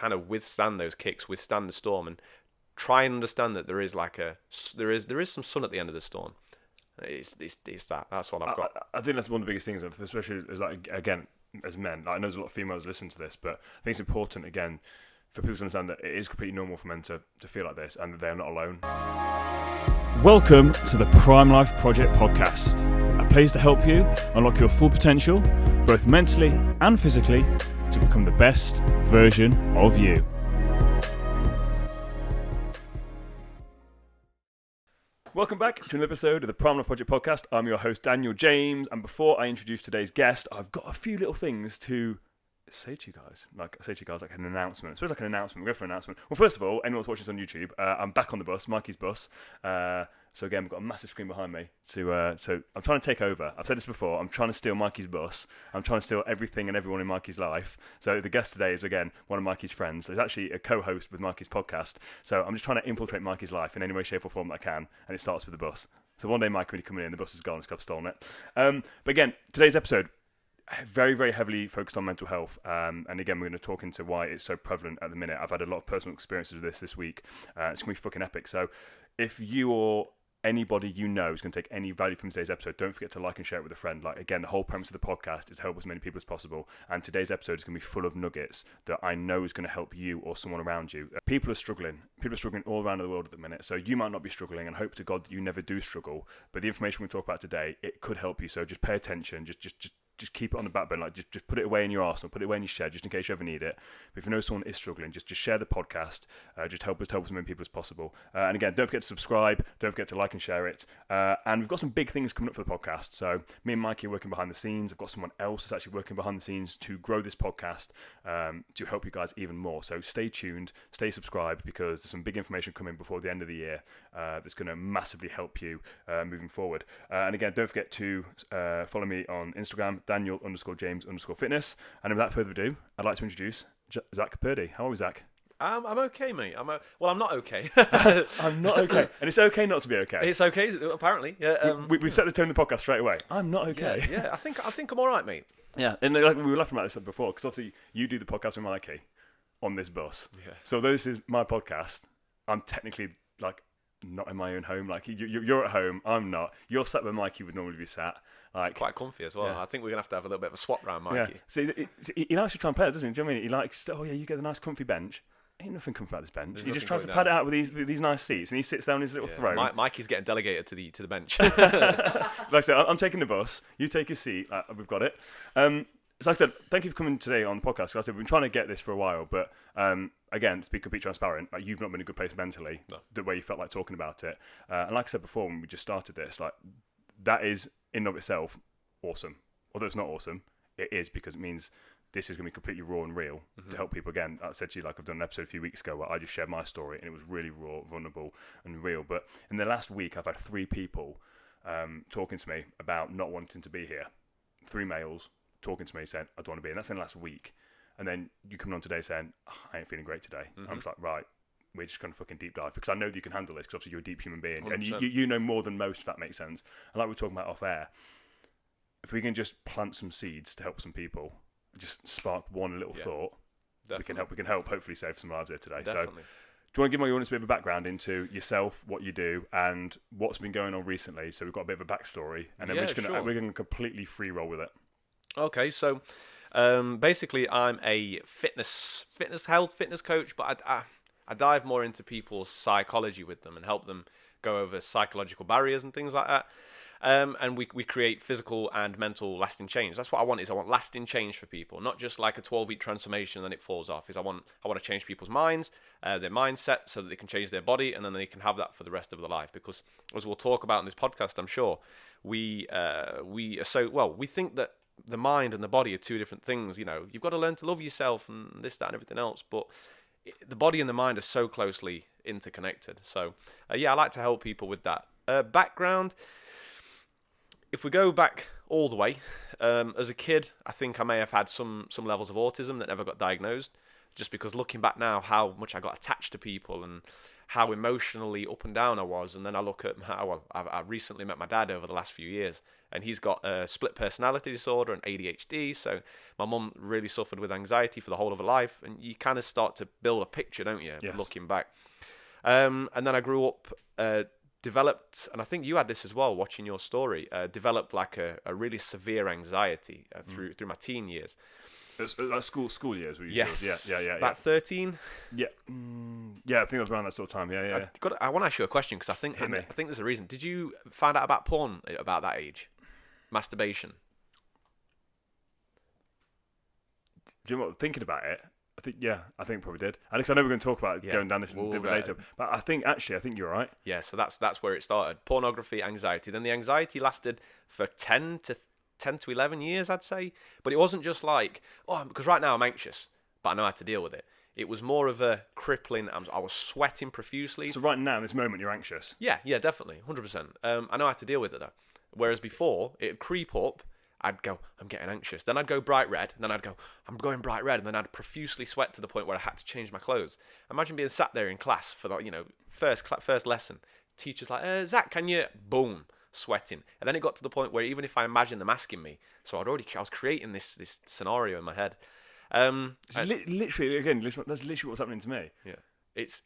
kind of withstand those kicks, withstand the storm, and try and understand that there is some sun at the end of the storm. It's that's what I've got. I think that's one of the biggest things, especially as like, again, as men. Like, I know there's a lot of females listen to this, but I think it's important, again, for people to understand that it is completely normal for men to feel like this and that they're not alone. Welcome to the Prime Life Project podcast, a place to help you unlock your full potential, both mentally and physically, to become the best version of you. Welcome back to another episode of the Prime Life Project podcast. I'm your host, Daniel James, and before I introduce today's guest, I've got a few little things to say to you guys, like an announcement. I suppose like an announcement. We'll go for an announcement. Well, first of all, anyone who's watching this on YouTube, I'm back on the bus, Mikey's bus. So again, we've got a massive screen behind me. So I'm trying to take over. I've said this before. I'm trying to steal Mikey's bus. I'm trying to steal everything and everyone in Mikey's life. So the guest today is, again, one of Mikey's friends. There's actually a co-host with Mikey's podcast. So I'm just trying to infiltrate Mikey's life in any way, shape or form that I can. And it starts with the bus. So one day, Mikey, when you come in, the bus is gone because I've stolen it. But again, today's episode, very, very heavily focused on mental health. And again, we're going to talk into why it's so prevalent at the minute. I've had a lot of personal experiences with this week. It's going to be fucking epic. So if you or anybody you know is going to take any value from today's episode, don't forget to like and share it with a friend. Like, again, the whole premise of the podcast is to help as many people as possible. And today's episode is going to be full of nuggets that I know is going to help you or someone around you. People are struggling. People are struggling all around the world at the minute. So you might not be struggling, and hope to God that you never do struggle. But the information we talk about today, it could help you. So just pay attention. Just keep it on the backbone, like just put it away in your arsenal, put it away in your shed, just in case you ever need it. But if you know someone is struggling, just share the podcast. Just help as many people as possible. And again, don't forget to subscribe. Don't forget to like and share it. And we've got some big things coming up for the podcast. So me and Mikey are working behind the scenes. I've got someone else that's actually working behind the scenes to grow this podcast, to help you guys even more. So stay tuned, stay subscribed, because there's some big information coming before the end of the year that's going to massively help you moving forward. And again, don't forget to follow me on Instagram, Daniel_James_fitness. And without further ado, I'd like to introduce Zac Purdy. How are we, Zac? I'm okay, mate. I'm not okay. I'm not okay. And it's okay not to be okay. It's okay, apparently. Yeah. We've set the tone of the podcast straight away. I'm not okay. Yeah. I think I'm all right, mate. Yeah. And like, we were laughing about this before, because obviously you do the podcast with Mikey on this bus. Yeah. So though this is my podcast, I'm technically like not in my own home. Like you're at home, I'm not. You're sat where Mikey would normally be sat. Like, it's quite comfy as well. Yeah. I think we're going to have a little bit of a swap round, Mikey. Yeah. So he likes to try and play it, doesn't he? Do you know what I mean? He likes, you get the nice comfy bench. Ain't nothing comfy about this bench. He just tries to pad it out with these nice seats, and he sits down in his little throne. Mikey's getting delegated to the bench. Like I said, I'm taking the bus. You take your seat. We've got it. So like I said, thank you for coming today on the podcast. Like I said, we've been trying to get this for a while, but again, to be completely transparent, like, you've not been in a good place mentally, the way you felt like talking about it. And like I said before, when we just started this, like, that is in and of itself awesome. Although it's not awesome, it is, because it means this is going to be completely raw and real to help people. Again, I said to you, like, I've done an episode a few weeks ago where I just shared my story, and it was really raw, vulnerable, and real. But in the last week, I've had 3 people talking to me about not wanting to be here. 3 males talking to me saying, I don't want to be here. And that's in the last week. And then you come on today saying, I ain't feeling great today. I'm just like, right, we're just going to fucking deep dive, because I know that you can handle this, because obviously you're a deep human being. 100%. And you know more than most, if that makes sense. And like we were talking about off air, if we can just plant some seeds to help some people, just spark one little thought, definitely. we can help hopefully save some lives here today. Definitely. So do you want to give my audience a bit of a background into yourself, what you do, and what's been going on recently? So we've got a bit of a backstory, and then we're going to completely free roll with it. Okay, so basically I'm a fitness coach, but I dive more into people's psychology with them and help them go over psychological barriers and things like that. And we create physical and mental lasting change. That's what I want. I want lasting change for people, not just like a 12-week transformation and then it falls off. I want to change people's minds, their mindset, so that they can change their body, and then they can have that for the rest of their life. Because as we'll talk about in this podcast, I'm sure we think that the mind and the body are 2 different things. You know, you've got to learn to love yourself and this, that, and everything else. But the body and the mind are so closely interconnected. So I like to help people with that background. If we go back all the way, as a kid, I think I may have had some levels of autism that never got diagnosed, just because looking back now, how much I got attached to people and how emotionally up and down I was. And then I look at I recently met my dad over the last few years, and he's got a split personality disorder and ADHD. So my mum really suffered with anxiety for the whole of her life, and you kind of start to build a picture, don't you? Yes. Looking back. And then I grew up, developed, and I think you had this as well, watching your story, developed like a really severe anxiety through my teen years. That's school years. Yes. Yeah. About 13. Yeah. Yeah, I think it was around that sort of time. Yeah. I want to ask you a question because I think there's a reason. Did you find out about porn about that age? Masturbation. Do you know what? Thinking about it, I think probably did. Alex, I know we're going to talk about going down this a bit later, but I think you're right. Yeah, so that's where it started. Pornography, anxiety. Then the anxiety lasted for 10 to 11 years, I'd say. But it wasn't just like, because right now I'm anxious, but I know how to deal with it. It was more of a crippling. I was sweating profusely. So right now, in this moment, you're anxious. Yeah, definitely, 100%. I know how to deal with it though. Whereas before, it'd creep up. I'd go, I'm getting anxious. Then I'd go bright red. And then I'd go, I'm going bright red. And then I'd profusely sweat to the point where I had to change my clothes. Imagine being sat there in class for the, first lesson. Teacher's like, Zach, can you? Boom, sweating. And then it got to the point where even if I imagined them asking me, so I was creating this scenario in my head. Literally, again, that's literally what's happening to me. Yeah. It's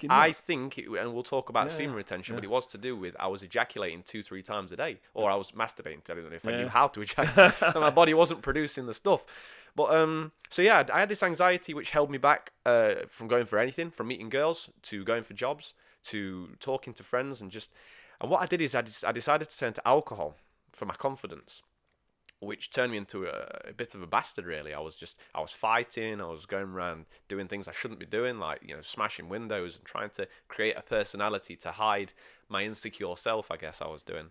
I think, and we'll talk about semen retention, but it was to do with I was ejaculating 2-3 times a day, or I was masturbating. I don't know if I knew how to ejaculate, and my body wasn't producing the stuff. But I had this anxiety which held me back from going for anything, from meeting girls to going for jobs to talking to friends, and what I did is I decided to turn to alcohol for my confidence, which turned me into a bit of a bastard, really. I was fighting, I was going around doing things I shouldn't be doing, like, smashing windows and trying to create a personality to hide my insecure self, I guess I was doing.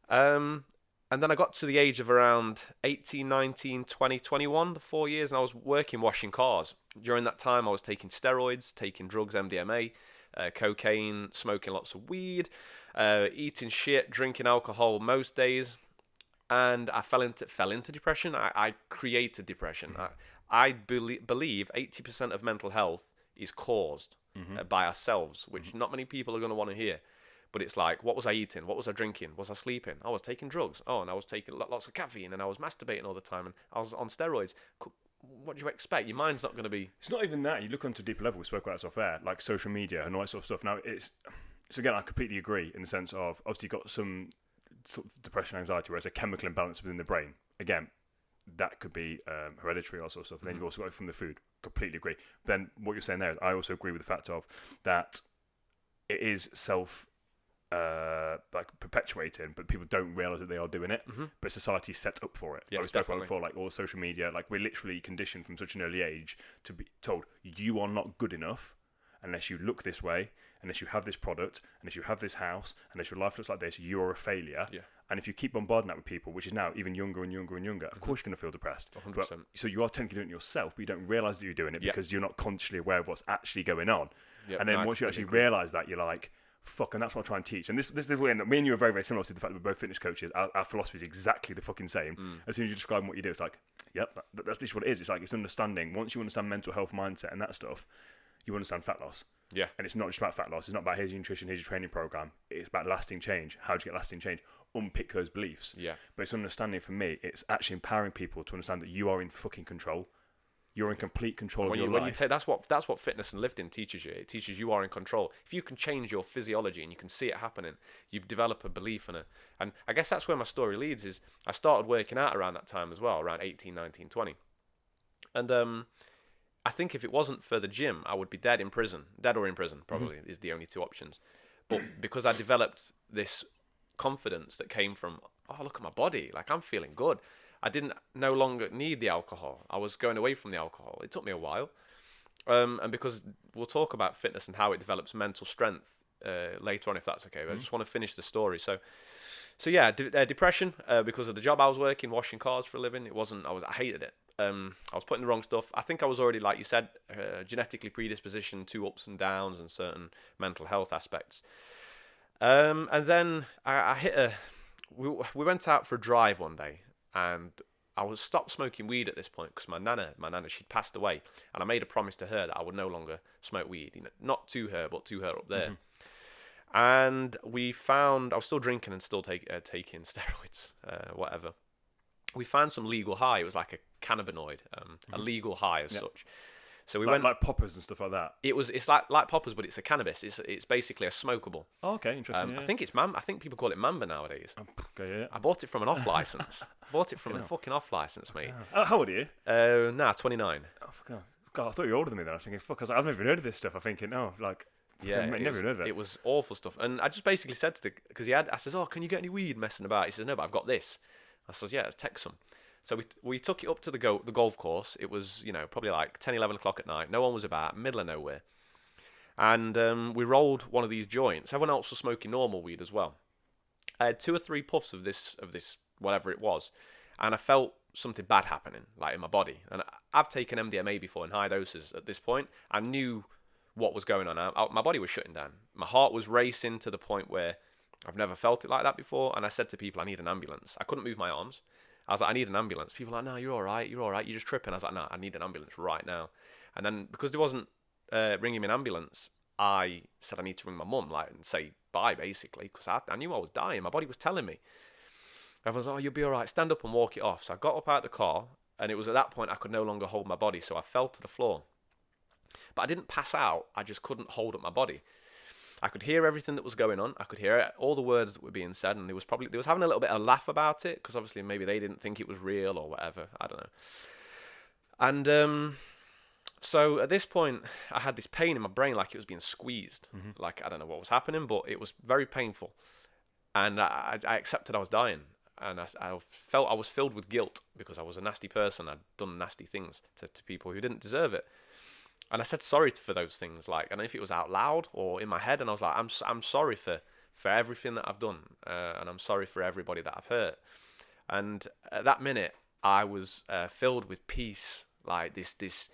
And then I got to the age of around 18, 19, 20, 21, the 4 years, and I was working washing cars. During that time, I was taking steroids, taking drugs, MDMA, cocaine, smoking lots of weed, eating shit, drinking alcohol most days. And I fell into depression. I created depression. I believe 80% of mental health is caused by ourselves, which not many people are going to want to hear. But it's like, what was I eating? What was I drinking? Was I sleeping? I was taking drugs. And I was taking lots of caffeine, and I was masturbating all the time, and I was on steroids. What do you expect? Your mind's not going to be... It's not even that. You look onto a deeper level. We spoke about this off air, like social media and all that sort of stuff. Now, so again, I completely agree in the sense of, obviously, you've got some sort of depression, anxiety, where it's a chemical imbalance within the brain. Again, that could be hereditary, all sorts of stuff. And then you've also got it from the food. Completely agree. But then what you're saying there, I also agree with the fact of that it is perpetuating, but people don't realize that they are doing it. But society's set up for it. Yes, I was talking about before, like all social media, like we're literally conditioned from such an early age to be told you are not good enough unless you look this way, unless you have this product, unless you have this house, unless your life looks like this, you are a failure. Yeah. And if you keep bombarding that with people, which is now even younger and younger and younger, of course you're going to feel depressed. 100%. But, so you are technically doing it yourself, but you don't realise that you're doing it because you're not consciously aware of what's actually going on. And then once you actually realise that, you're like, fuck, and that's what I try and teach. And this is the way that me and you are very, very similar to the fact that we're both fitness coaches. Our philosophy is exactly the fucking same. As soon as you describe what you do, it's like, yep, that's literally what it is. It's like, it's understanding. Once you understand mental health, mindset, and that stuff, you understand fat loss. Yeah. And it's not just about fat loss. It's not about here's your nutrition, here's your training program. It's about lasting change. How do you get lasting change? Unpick those beliefs. Yeah. But it's understanding, for me, it's actually empowering people to understand that you are in fucking control. You're in complete control of your life. When you take, that's what fitness and lifting teaches you. It teaches you are in control. If you can change your physiology and you can see it happening, you develop a belief in it. And I guess that's where my story leads. Is I started working out around that time as well, around 18, 19, 20. And I think if it wasn't for the gym, I would be dead or in prison. Probably is the only two options. But because I developed this confidence that came from, look at my body, like I'm feeling good. I didn't no longer need the alcohol. I was going away from the alcohol. It took me a while. And because we'll talk about fitness and how it develops mental strength later on, if that's okay. But I just want to finish the story. So yeah, depression because of the job I was working, washing cars for a living. I hated it. I was putting the wrong stuff. I think I was already, like you said, genetically predispositioned to ups and downs and certain mental health aspects. And then I hit we went out for a drive one day, and I was stopped smoking weed at this point because my nana, she'd passed away, and I made a promise to her that I would no longer smoke weed. You know, not to her, but to her up there. And we found I was still drinking and still taking steroids, whatever. We found some legal high. It was like a cannabinoid, a legal high as such. So we went like poppers and stuff like that. It's like poppers, but it's a cannabis. It's basically a smokable. Oh, okay, interesting. I think it's I think people call it Mamba nowadays. Okay, yeah. I bought it from an off license. Bought it from a fucking off license, mate. How old are you? 29. Oh, God, I thought you were older than me then. I was thinking, fuck, I've never even heard of this stuff. I'm thinking, no, like, Yeah, never heard of it. It was awful stuff. And I just basically said to because I says, oh, can you get any weed messing about? He says, no, but I've got this. I says, yeah, let's take some. So we took it up to the golf course. It was, probably like 10, 11 o'clock at night. No one was about, middle of nowhere. And we rolled one of these joints. Everyone else was smoking normal weed as well. I had 2 or 3 puffs of this whatever it was, and I felt something bad happening, like in my body. And I've taken MDMA before in high doses at this point. I knew what was going on. My body was shutting down. My heart was racing to the point where I've never felt it like that before. And I said to people, I need an ambulance. I couldn't move my arms. I was like, I need an ambulance. People were like, no, you're all right. You're just tripping. I was like, no, I need an ambulance right now. And then because there wasn't ringing me an ambulance, I said I need to ring my mum, and say bye, basically, because I knew I was dying. My body was telling me. Everyone's like, oh, you'll be all right. Stand up and walk it off. So I got up out of the car, and it was at that point I could no longer hold my body, so I fell to the floor. But I didn't pass out. I just couldn't hold up my body. I could hear everything that was going on. I could hear all the words that were being said, and they was having a little bit of a laugh about it, because obviously maybe they didn't think it was real or whatever. I don't know. And so at this point, I had this pain in my brain, like it was being squeezed. Like I don't know what was happening, but it was very painful. And I accepted I was dying. And I felt I was filled with guilt because I was a nasty person. I'd done nasty things to people who didn't deserve it. And I said sorry for those things. Like, I don't know if it was out loud or in my head. And I was like, I'm sorry for everything that I've done. And I'm sorry for everybody that I've hurt. And at that minute, I was filled with peace, like this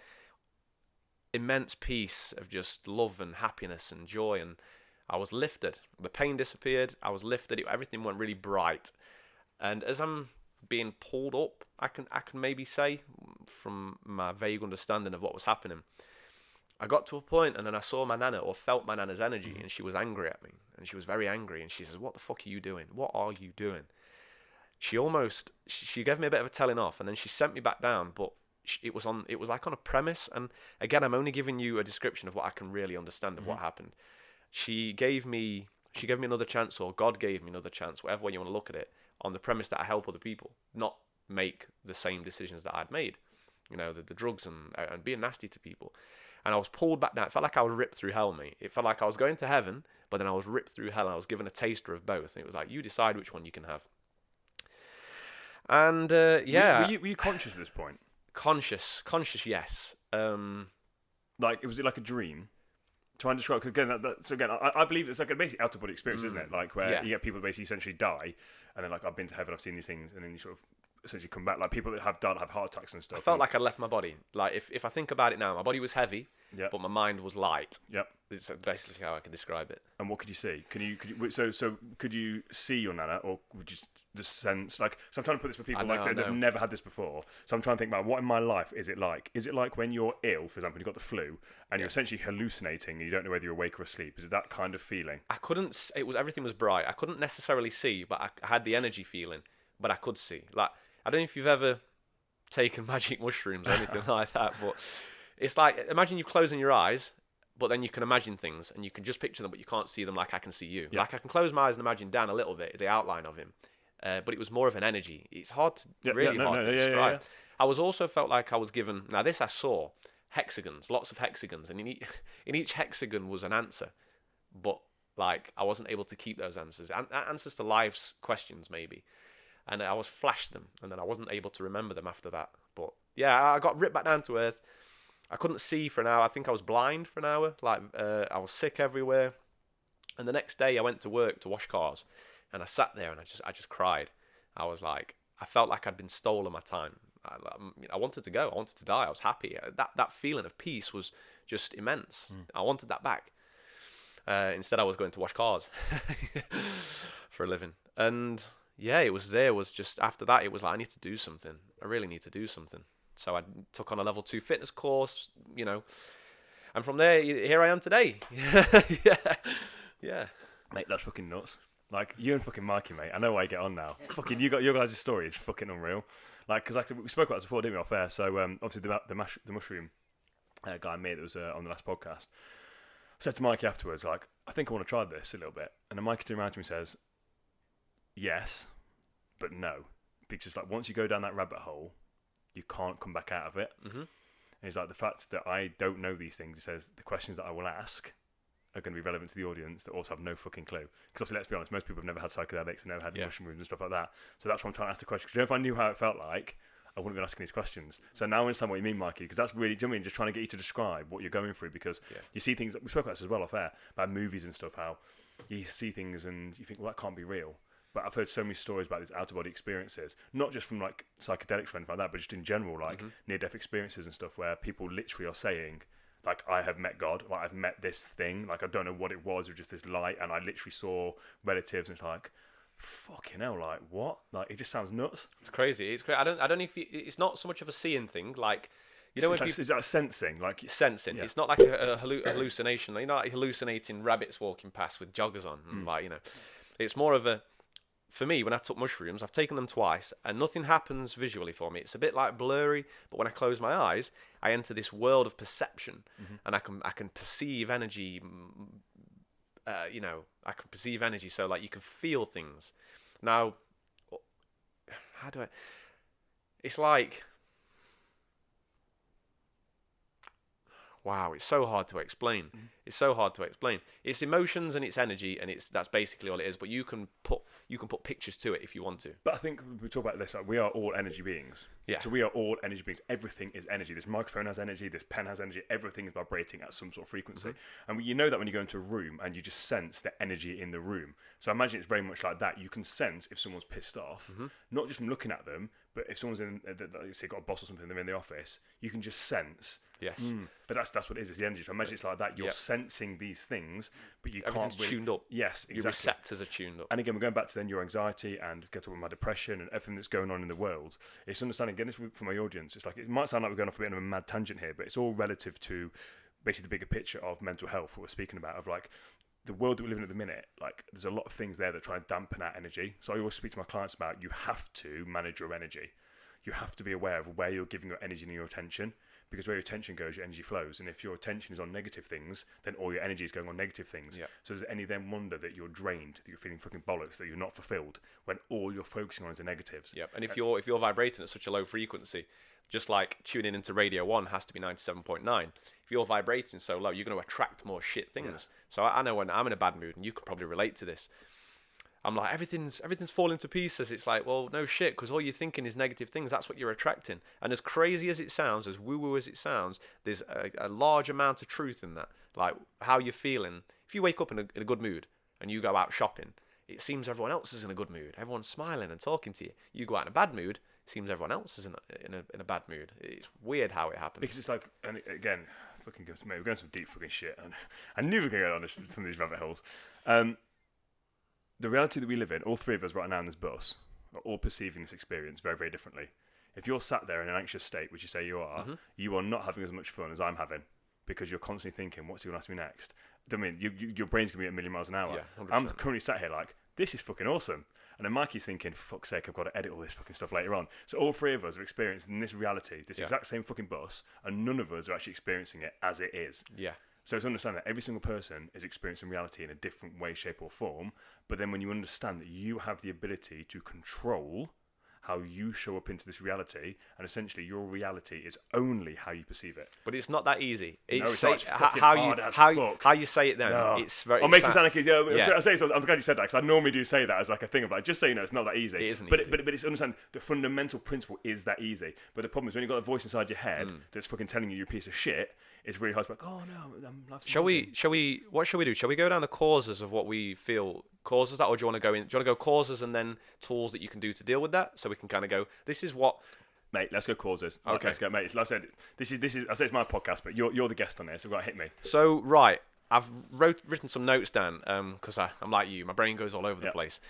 immense peace of just love and happiness and joy. And I was lifted. The pain disappeared. I was lifted. Everything went really bright. And as I'm being pulled up, I can maybe say, from my vague understanding of what was happening, I got to a point and then I saw my nana, or felt my nana's energy, and she was angry at me. And she was very angry. And she says, what the fuck are you doing? What are you doing? She gave me a bit of a telling off, and then she sent me back down, but it was like on a premise. And again, I'm only giving you a description of what I can really understand of what happened. She gave me another chance, or God gave me another chance, whatever way you want to look at it, on the premise that I help other people, not make the same decisions that I'd made, the drugs and being nasty to people. And I was pulled back down. It felt like I was ripped through hell, mate. It felt like I was going to heaven, but then I was ripped through hell, and I was given a taster of both. And it was like, you decide which one you can have. And yeah, were you conscious at this point? Conscious, yes. Was it like a dream? Try and describe, because again, I believe it's like a basically out of body experience, isn't it? Like where you get people basically essentially die, and then like I've been to heaven, I've seen these things, and then you sort of essentially come back. Like people that have died have heart attacks and stuff. I felt like I'd left my body. Like if I think about it now, my body was heavy, but my mind was light. Yep. It's basically how I can describe it. And what could you see? Could you see your nana, or would you the sense like? So I'm trying to put this for people that have never had this before. So I'm trying to think about what in my life is it like? Is it like when you're ill, for example, you've got the flu, and you're essentially hallucinating, and you don't know whether you're awake or asleep? Is it that kind of feeling? I couldn't. Everything was bright. I couldn't necessarily see, but I had the energy feeling. But I could see. Like, I don't know if you've ever taken magic mushrooms or anything like that, but it's like, imagine you're closing your eyes, but then you can imagine things, and you can just picture them, but you can't see them like I can see you. Yeah. Like, I can close my eyes and imagine Dan a little bit, the outline of him, but it was more of an energy. It's hard to describe. Yeah. I was also felt like I was given, now this I saw, hexagons, lots of hexagons, and in each hexagon was an answer, but like I wasn't able to keep those answers, answers to life's questions maybe. And I was flashed them, and then I wasn't able to remember them after that. But yeah, I got ripped back down to earth. I couldn't see for an hour. I think I was blind for an hour. Like I was sick everywhere. And the next day I went to work to wash cars, and I sat there and I just cried. I was like, I felt like I'd been stolen my time. I wanted to go. I wanted to die. I was happy. That feeling of peace was just immense. I wanted that back. Instead, I was going to wash cars for a living. And yeah, it was just after that, it was like, I need to do something. I really need to do something. So I took on a level 2 fitness course, and from there, here I am today. Yeah, yeah. Mate, that's fucking nuts. Like, you and fucking Mikey, mate, I know why you get on now. Fucking, you got your guys' story is fucking unreal. Like, because we spoke about this before, didn't we, off air? So, obviously, the mushroom guy, mate, that was on the last podcast, said to Mikey afterwards, like, I think I want to try this a little bit. And then Mikey turned around to me and says, yes, but no. Because, like, once you go down that rabbit hole, you can't come back out of it. Mm-hmm. And he's like, the fact that I don't know these things, he says, the questions that I will ask are going to be relevant to the audience that also have no fucking clue. Because obviously, let's be honest, most people have never had psychedelics and never had mushrooms and stuff like that. So that's why I'm trying to ask the questions. Because if I knew how it felt like, I wouldn't have been asking these questions. So now I understand what you mean, Mikey, because that's really, do you know what I mean? Just trying to get you to describe what you're going through, because you see things, we spoke about this as well off air, about movies and stuff, how you see things and you think, well, that can't be real. But I've heard so many stories about these out-of-body experiences, not just from like psychedelics or anything like that, but just in general, like near-death experiences and stuff, where people literally are saying, like, I have met God, like, I've met this thing, like, I don't know what it was, or just this light, and I literally saw relatives, and it's like, fucking hell, like, what? Like, it just sounds nuts. It's crazy. It's crazy. I don't know if it's not so much of a seeing thing, like, It's like sensing, like sensing. Yeah. It's not like a hallucination. You're not like hallucinating rabbits walking past with joggers on, and like, it's more of a. For me, when I took mushrooms, I've taken them twice, and nothing happens visually for me. It's a bit like blurry, but when I close my eyes, I enter this world of perception, and I can perceive energy. I can perceive energy, so like you can feel things. Now, how do I? It's like, wow, it's so hard to explain. It's so hard to explain. It's emotions and it's energy, and that's basically all it is. But you can put pictures to it if you want to. But I think we talk about this, like, we are all energy beings. Yeah. So we are all energy beings. Everything is energy. This microphone has energy. This pen has energy. Everything is vibrating at some sort of frequency. And you know that when you go into a room and you just sense the energy in the room. So I imagine it's very much like that. You can sense if someone's pissed off, not just from looking at them, but if someone's say got a boss or something, they're in the office, you can just sense. Yes. But that's what it is. It's the energy. So I imagine it's like that. You're sensing these things, but you Everything's can't really tuned up. Yes, exactly. Your receptors are tuned up. And again, we're going back to then your anxiety and get to my depression and everything that's going on in the world. It's understanding, again, this for my audience, it's like, it might sound like we're going off a bit of a mad tangent here, but it's all relative to basically the bigger picture of mental health, what we're speaking about, of like the world that we live in at the minute. Like, there's a lot of things there that try and dampen our energy. So I always speak to my clients about, you have to manage your energy. You have to be aware of where you're giving your energy and your attention, because where your attention goes, your energy flows. And if your attention is on negative things, then all your energy is going on negative things. Yeah. So is there any then wonder that you're drained, that you're feeling fucking bollocks, that you're not fulfilled, when all you're focusing on is the negatives? Yep. And if you're vibrating at such a low frequency, just like tuning into Radio 1 has to be 97.9. If you're vibrating so low, you're going to attract more shit things. Yeah. So I know when I'm in a bad mood, and you could probably relate to this, I'm like, everything's falling to pieces. It's like, well, no shit, because all you're thinking is negative things. That's what you're attracting. And as crazy as it sounds, as woo-woo as it sounds, there's a large amount of truth in that. Like, how you're feeling. If you wake up in a good mood and you go out shopping, it seems everyone else is in a good mood. Everyone's smiling and talking to you. You go out in a bad mood, it seems everyone else is in a bad mood. It's weird how it happens. Because it's like, and again, fucking good, mate, we're going some deep fucking shit. And I knew we were going to go on some of these rabbit holes. The reality that we live in, all three of us right now in this bus, are all perceiving this experience very, very differently. If you're sat there in an anxious state, which you say you are not having as much fun as I'm having, because you're constantly thinking, what's he going to ask me next? I mean, your brain's going to be at a million miles an hour. Yeah, 100%. I'm currently sat here like, this is fucking awesome. And then Mikey's thinking, for fuck's sake, I've got to edit all this fucking stuff later on. So all three of us are experiencing this reality, this exact same fucking bus, and none of us are actually experiencing it as it is. Yeah. So it's understand that every single person is experiencing reality in a different way, shape, or form. But then when you understand that you have the ability to control how you show up into this reality, and essentially your reality is only how you perceive it. But it's not that easy. It's how you say it then. No. It's very. It makes it sound like it's, I say so, I'm glad you said that, because I normally do say that as like a thing of like, just so you know, it's not that easy. It isn't but easy. But it's understand the fundamental principle is that easy. But the problem is when you've got a voice inside your head that's fucking telling you you're a piece of shit, it's really hard to be like, oh no, what shall we do? Shall we go down the causes of what we feel causes that, or do you want to go in? Do you want to go causes and then tools that you can do to deal with that, so we can kind of go, this is what. Mate, let's go causes. Okay, let's go, mate. Like I said, this is. I say it's my podcast, but you're the guest on this, so go hit me. So right, I've written some notes down because I'm like you, my brain goes all over the place.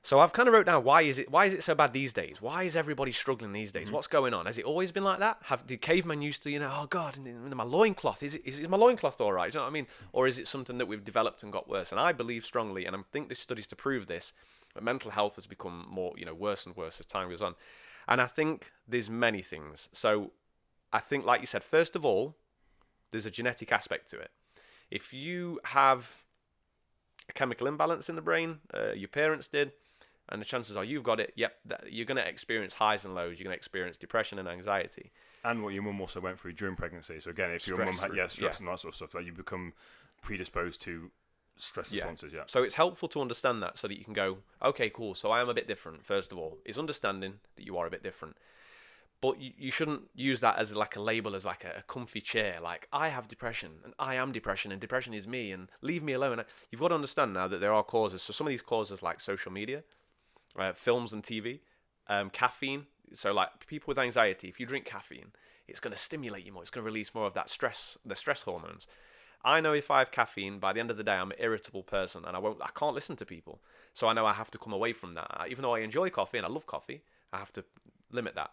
So I've kind of wrote down why is it so bad these days? Why is everybody struggling these days? What's going on? Has it always been like that? Did cavemen used to, oh God, my loincloth, is my loincloth all right? Do you know what I mean? Or is it something that we've developed and got worse? And I believe strongly, and I think there's studies to prove this, that mental health has become more, worse and worse as time goes on. And I think there's many things. So I think, like you said, first of all, there's a genetic aspect to it. If you have a chemical imbalance in the brain, your parents did, and the chances are you've got it, you're going to experience highs and lows. You're going to experience depression and anxiety. And what your mum also went through during pregnancy. So again, if your mum had stress and that sort of stuff, that you become predisposed to stress responses. Yeah. So it's helpful to understand that so that you can go, okay, cool. So I am a bit different. First of all, is understanding that you are a bit different. But you shouldn't use that as like a label, as like a comfy chair. Like, I have depression, and I am depression, and depression is me, and leave me alone. You've got to understand now that there are causes. So some of these causes, like social media, films and TV, caffeine. So like people with anxiety, if you drink caffeine, it's going to stimulate you more. It's going to release more of that stress, the stress hormones. I know if I have caffeine, by the end of the day, I'm an irritable person, and I can't listen to people. So I know I have to come away from that. Even though I enjoy coffee and I love coffee, I have to limit that.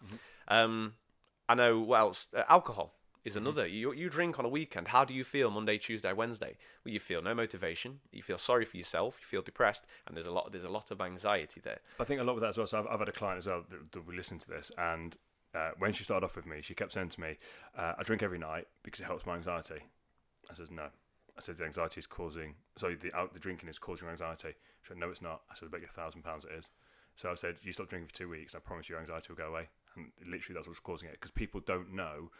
I know what else. Alcohol is another. You drink on a weekend. How do you feel Monday, Tuesday, Wednesday? Well, you feel no motivation. You feel sorry for yourself. You feel depressed, and there's a lot of anxiety there. I think a lot of that as well. So I've had a client as well that will listen to this, and when she started off with me, she kept saying to me, "I drink every night because it helps my anxiety." I said, "No." I said, the drinking is causing anxiety. She said, "No, it's not." I said, "I bet you £1,000 it is." So I said, "You stop drinking for 2 weeks, I promise your anxiety will go away." And literally that's what's causing it, because people don't know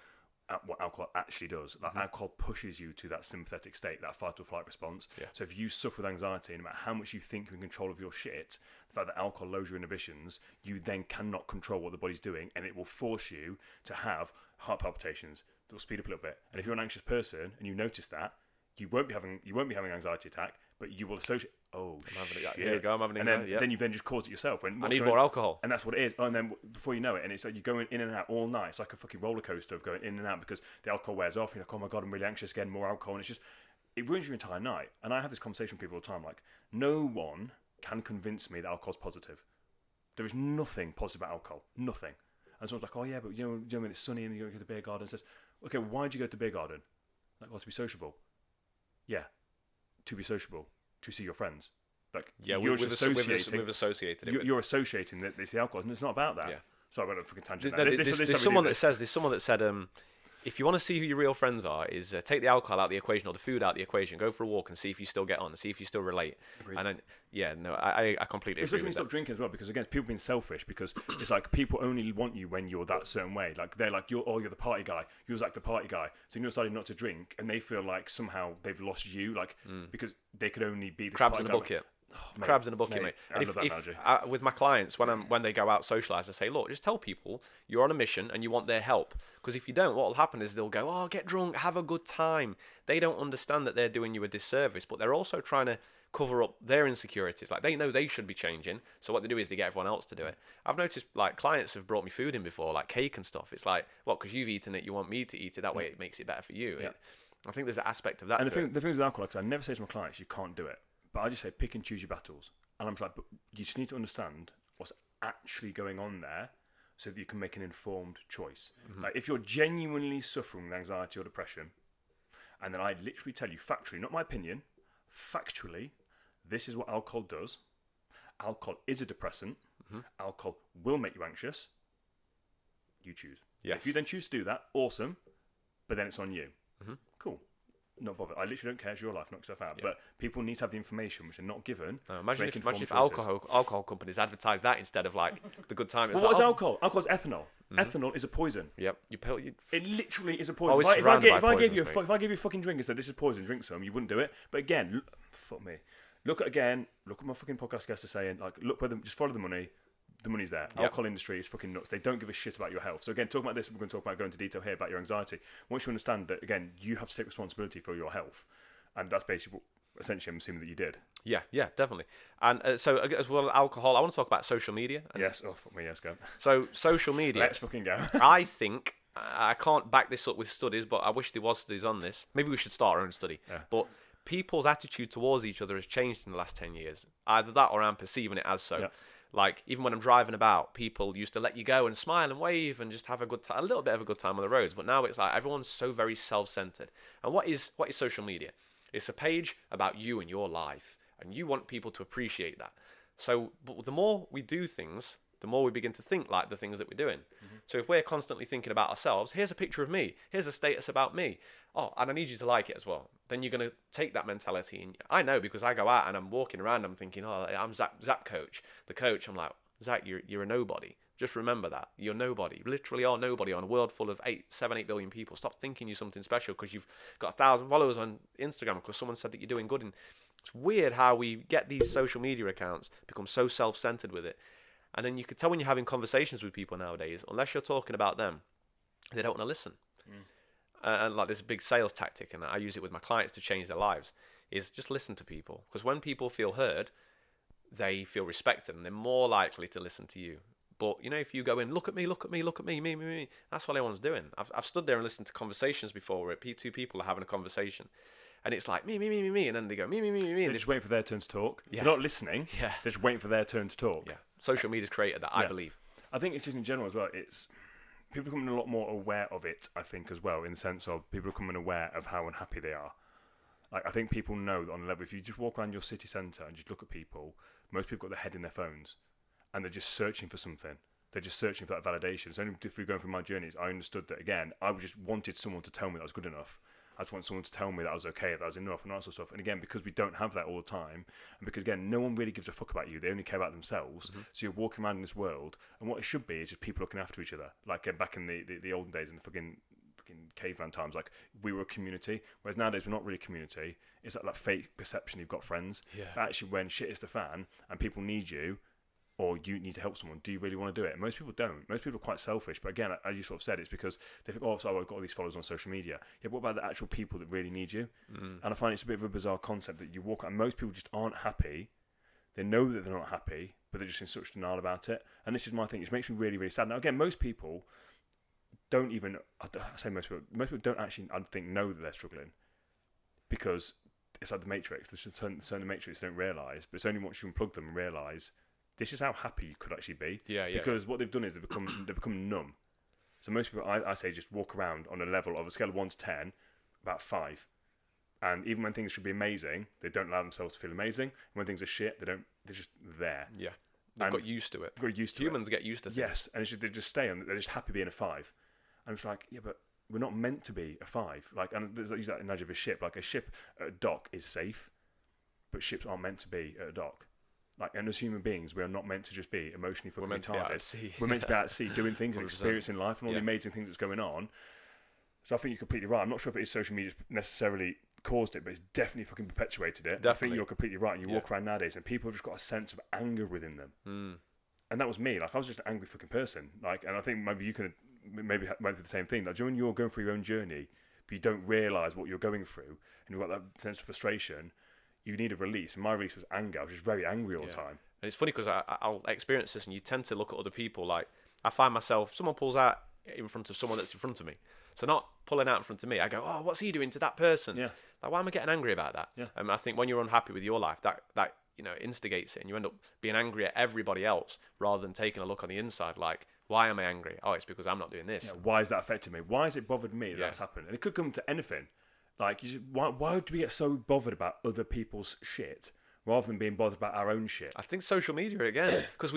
what alcohol actually does. Like, alcohol pushes you to that sympathetic state, that fight or flight response. Yeah. So if you suffer with anxiety, no matter how much you think you're in control of your shit, the fact that alcohol lowers your inhibitions, you then cannot control what the body's doing, and it will force you to have heart palpitations that will speed up a little bit. And if you're an anxious person and you notice that, you won't be having an anxiety attack, but you will associate. Oh, shit. Here we go. I'm having anxiety. And then you've just caused it yourself. I need more alcohol. And that's what it is. Oh, and then before you know it, and it's like you're going in and out all night. It's like a fucking roller coaster of going in and out because the alcohol wears off. You're like, oh my God, I'm really anxious again, more alcohol. And it ruins your entire night. And I have this conversation with people all the time. Like, no one can convince me that alcohol's positive. There is nothing positive about alcohol. Nothing. And someone's like, oh yeah, but when it's sunny and you go to the beer garden, and says, okay, why'd you go to the beer garden? Like, well, to be sociable. Yeah. To be sociable. To see your friends. Like, we've associated it. You're associating that it's the alcohol, and it's not about that. Yeah. Sorry, I went on a fucking tangent. There's someone that said, if you want to see who your real friends are, is take the alcohol out of the equation or the food out of the equation. Go for a walk and see if you still get on, and see if you still relate. Agreed. And then, I completely agree. Especially when you stop drinking as well, because again, people being selfish, because it's like people only want you when you're that certain way. Like, they're like, you're the party guy. You're like the party guy. So you're deciding not to drink, and they feel like somehow they've lost you, like because they could only be the crabs in a bucket. Crabs in a bucket, mate. I love that analogy. With my clients, when they go out socialise, I say, look, just tell people you're on a mission and you want their help. Because if you don't, what will happen is they'll go, oh, get drunk, have a good time. They don't understand that they're doing you a disservice, but they're also trying to cover up their insecurities. Like, they know they should be changing, so what they do is they get everyone else to do it. I've noticed, like, clients have brought me food in before, like cake and stuff. It's like, what, because you've eaten it, you want me to eat it, that way it makes it better for you. Yeah. I think there's an aspect of that. And the thing with alcohol, I never say to my clients, you can't do it. But I just say, pick and choose your battles. And I'm like, but you just need to understand what's actually going on there so that you can make an informed choice. Like, if you're genuinely suffering with anxiety or depression, and then I literally tell you factually, not my opinion, factually, this is what alcohol does. Alcohol is a depressant. Alcohol will make you anxious. You choose. Yes. If you then choose to do that, awesome. But then it's on you. Cool. Not bothered. I literally don't care. It's your life. Knock yourself out. Yeah. But people need to have the information which are not given. Imagine if alcohol companies advertise that instead of like the good time. Well, what is alcohol? Alcohol is ethanol. Ethanol is a poison. Yep. It literally is a poison. Oh, if I gave you a fucking drink and said this is poison, drink some, you wouldn't do it. But again, fuck me. Look at my fucking podcast guests are saying, like, look where just follow the money. The money's there. Yep. Alcohol industry is fucking nuts. They don't give a shit about your health. So again, talking about this, we're going to talk about going into detail here about your anxiety. Once you understand that, again, you have to take responsibility for your health, and that's basically what, essentially, I'm assuming that you did. Yeah, definitely. And so as well as alcohol, I want to talk about social media. Yes. Oh, fuck me. Yes, go. So social media. Let's fucking go. I think, I can't back this up with studies, but I wish there was studies on this. Maybe we should start our own study. Yeah. But people's attitude towards each other has changed in the last 10 years. Either that or I'm perceiving it as so. Yeah. Like, even when I'm driving about, people used to let you go and smile and wave and just have a little bit of a good time on the roads. But now it's like everyone's so very self-centered. And what is social media? It's a page about you and your life. And you want people to appreciate that. So but the more we do things, the more we begin to think like the things that we're doing. So if we're constantly thinking about ourselves, here's a picture of me, here's a status about me, oh, and I need you to like it as well, then you're going to take that mentality. And I know, because I go out and I'm walking around, I'm thinking, oh, I'm Zap Coach, the coach. I'm like, Zac, you're a nobody. Just remember that. You're nobody. Literally are nobody on a world full of 8 billion people. Stop thinking you're something special because you've got 1,000 followers on Instagram because someone said that you're doing good. And it's weird how we get these social media accounts, become so self-centered with it. And then you could tell when you're having conversations with people nowadays, unless you're talking about them, they don't want to listen. And like this big sales tactic, and I use it with my clients to change their lives, is just listen to people. Because when people feel heard, they feel respected, and they're more likely to listen to you. But, you know, if you go in, look at me, me, that's what everyone's doing. I've stood there and listened to conversations before where two people are having a conversation. And it's like, me, and then they go, me. They're just waiting for their turn to talk. Yeah. They're not listening. Yeah. They're just waiting for their turn to talk. Yeah. Social media's created that, I believe. I think it's just in general as well. It's people becoming a lot more aware of it, I think, as well, in the sense of people becoming aware of how unhappy they are. Like, I think people know that on a level, if you just walk around your city centre and just look at people, most people got their head in their phones and they're just searching for something. They're just searching for that validation. So if we're going through my journeys, I understood that, again, I just wanted someone to tell me that I was good enough. I just want someone to tell me that I was okay, that I was enough, and that sort of stuff. And again, because we don't have that all the time, and because, again, no one really gives a fuck about you. They only care about themselves. So you're walking around in this world, and what it should be is just people looking after each other. Like back in the olden days, in the fucking caveman times, like, we were a community. Whereas nowadays, we're not really a community. It's like that fake perception you've got friends. Yeah. But actually, when shit is the fan, and people need you, or you need to help someone, do you really want to do it? And most people don't. Most people are quite selfish. But again, as you sort of said, it's because they think, oh, so I've got all these followers on social media. Yeah, but what about the actual people that really need you? And I find it's a bit of a bizarre concept that you walk out, and most people just aren't happy. They know that they're not happy, but they're just in such denial about it. And this is my thing. It makes me really, really sad. Now, again, most people don't even, I say most people don't actually, I think, know that they're struggling. Because it's like the Matrix. There's certain Matrix they don't realise, but it's only once you unplug them and realise this is how happy you could actually be. Yeah. Because what they've done is they've become numb. So most people, I say, just walk around on a level of a scale of 1 to 10, about 5. And even when things should be amazing, they don't allow themselves to feel amazing. And when things are shit, they're just there. Yeah. They've got used to it. Humans get used to things. Yes, and they just stay on. They're just happy being a 5. And it's like, yeah, but we're not meant to be a 5. Like, and there's use that analogy of a ship. Like, a ship at a dock is safe, but ships aren't meant to be at a dock. Like, and as human beings, we are not meant to just be emotionally fucking retarded. We're meant to be out at sea doing things and experiencing life and all the amazing things that's going on. So I think you're completely right. I'm not sure if it is social media necessarily caused it, but it's definitely fucking perpetuated it. Definitely. I think you're completely right. And you walk around nowadays and people have just got a sense of anger within them. And that was me. Like, I was just an angry fucking person. Like, and I think maybe you can went through the same thing. Like, when you're going through your own journey, but you don't realise what you're going through, and you've got that sense of frustration, you need a release. And my release was anger. I was just very angry all the time. And it's funny because I'll experience this, and you tend to look at other people. Like, I find myself, someone pulls out in front of someone that's in front of me. So not pulling out in front of me. I go, oh, what's he doing to that person? Yeah. Like, why am I getting angry about that? Yeah. I think when you're unhappy with your life, that instigates it, and you end up being angry at everybody else rather than taking a look on the inside. Like, why am I angry? Oh, it's because I'm not doing this. Yeah, why is that affecting me? Why has it bothered me that's happened? And it could come to anything. Like, why do we get so bothered about other people's shit rather than being bothered about our own shit? I think social media again, because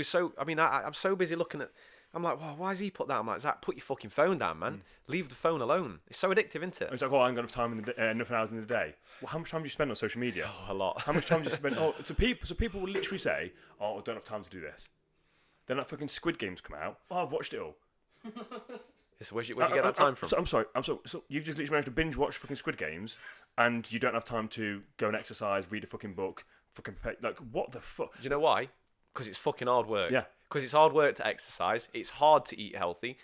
I'm so busy looking at. I'm like, well, why has he put that? I'm like, Zac, put your fucking phone down, man. Leave the phone alone. It's so addictive, isn't it? It's like, oh, I haven't got enough time enough hours in the day. Well, how much time do you spend on social media? Oh, a lot. How much time do you spend? So people will literally say, oh, I don't have time to do this. Then that fucking Squid Game's come out. Oh, I've watched it all. So where'd you get that time from? I'm sorry. So you've just literally managed to binge watch fucking Squid Games, and you don't have time to go and exercise, read a fucking book, like, what the fuck? Do you know why? Because it's fucking hard work. Yeah. Because it's hard work to exercise. It's hard to eat healthy.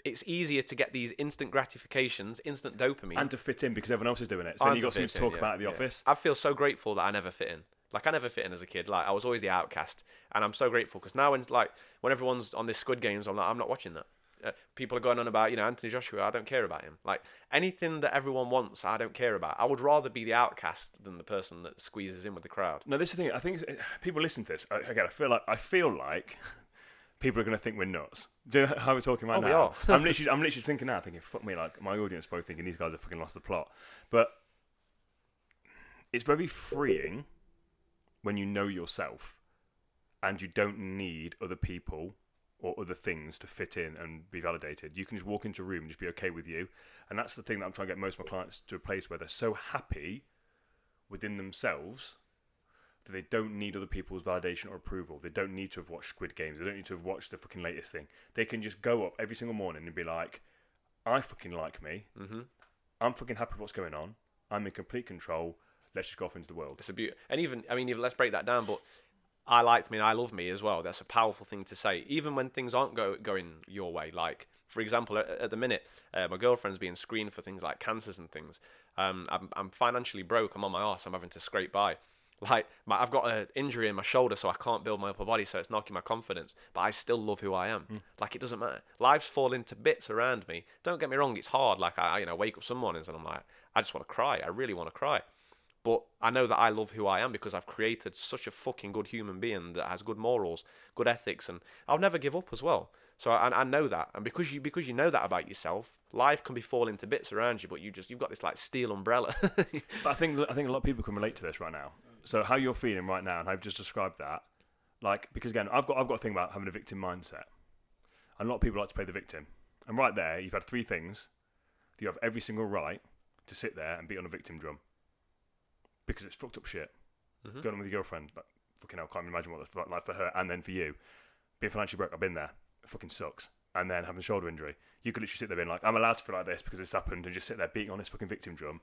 It's easier to get these instant gratifications, instant dopamine. And to fit in because everyone else is doing it. So then you've got something to talk about at the office. I feel so grateful that I never fit in. Like, I never fit in as a kid. Like, I was always the outcast. And I'm so grateful because now when everyone's on this Squid Games, I'm like, I'm not watching that. people are going on about, Anthony Joshua. I don't care about him. Like anything that everyone wants, I don't care about. I would rather be the outcast than the person that squeezes in with the crowd. No, this is the thing. I think people listen to this. Again, I feel like people are going to think we're nuts. Do you know how we're talking right now? We are. I'm literally thinking now, thinking, fuck me, like my audience both thinking these guys have fucking lost the plot. But it's very freeing when you know yourself and you don't need other people or other things to fit in and be validated. You can just walk into a room and just be okay with you. And that's the thing that I'm trying to get most of my clients to a place where they're so happy within themselves that they don't need other people's validation or approval. They don't need to have watched Squid Games. They don't need to have watched the fucking latest thing. They can just go up every single morning and be like, I fucking like me. Mm-hmm. I'm fucking happy with what's going on. I'm in complete control. Let's just go off into the world. It's a beauty. And even let's break that down, but I like me and I love me as well. That's a powerful thing to say. Even when things aren't going your way. Like, for example, at the minute, my girlfriend's being screened for things like cancers and things. I'm financially broke. I'm on my arse. I'm having to scrape by. Like, I've got an injury in my shoulder, so I can't build my upper body, so it's knocking my confidence. But I still love who I am. Like, it doesn't matter. Life's falling to bits around me. Don't get me wrong, it's hard. Like, I wake up some mornings and I'm like, I just want to cry. I really want to cry. But I know that I love who I am because I've created such a fucking good human being that has good morals, good ethics, and I'll never give up as well. So I know that, and because you know that about yourself, life can be falling to bits around you, but you've got this like steel umbrella. But I think a lot of people can relate to this right now. So how you're feeling right now, and I've just described that, like, because again, I've got a thing about having a victim mindset. And a lot of people like to play the victim, and right there, you've had three things that you have every single right to sit there and beat on a victim drum. Because it's fucked up shit. Mm-hmm. Going on with your girlfriend, like, fucking hell, can't imagine what that's like for her and then for you. Being financially broke, I've been there. It fucking sucks. And then having a shoulder injury. You could literally sit there being like, I'm allowed to feel like this because this happened, and just sit there beating on this fucking victim drum.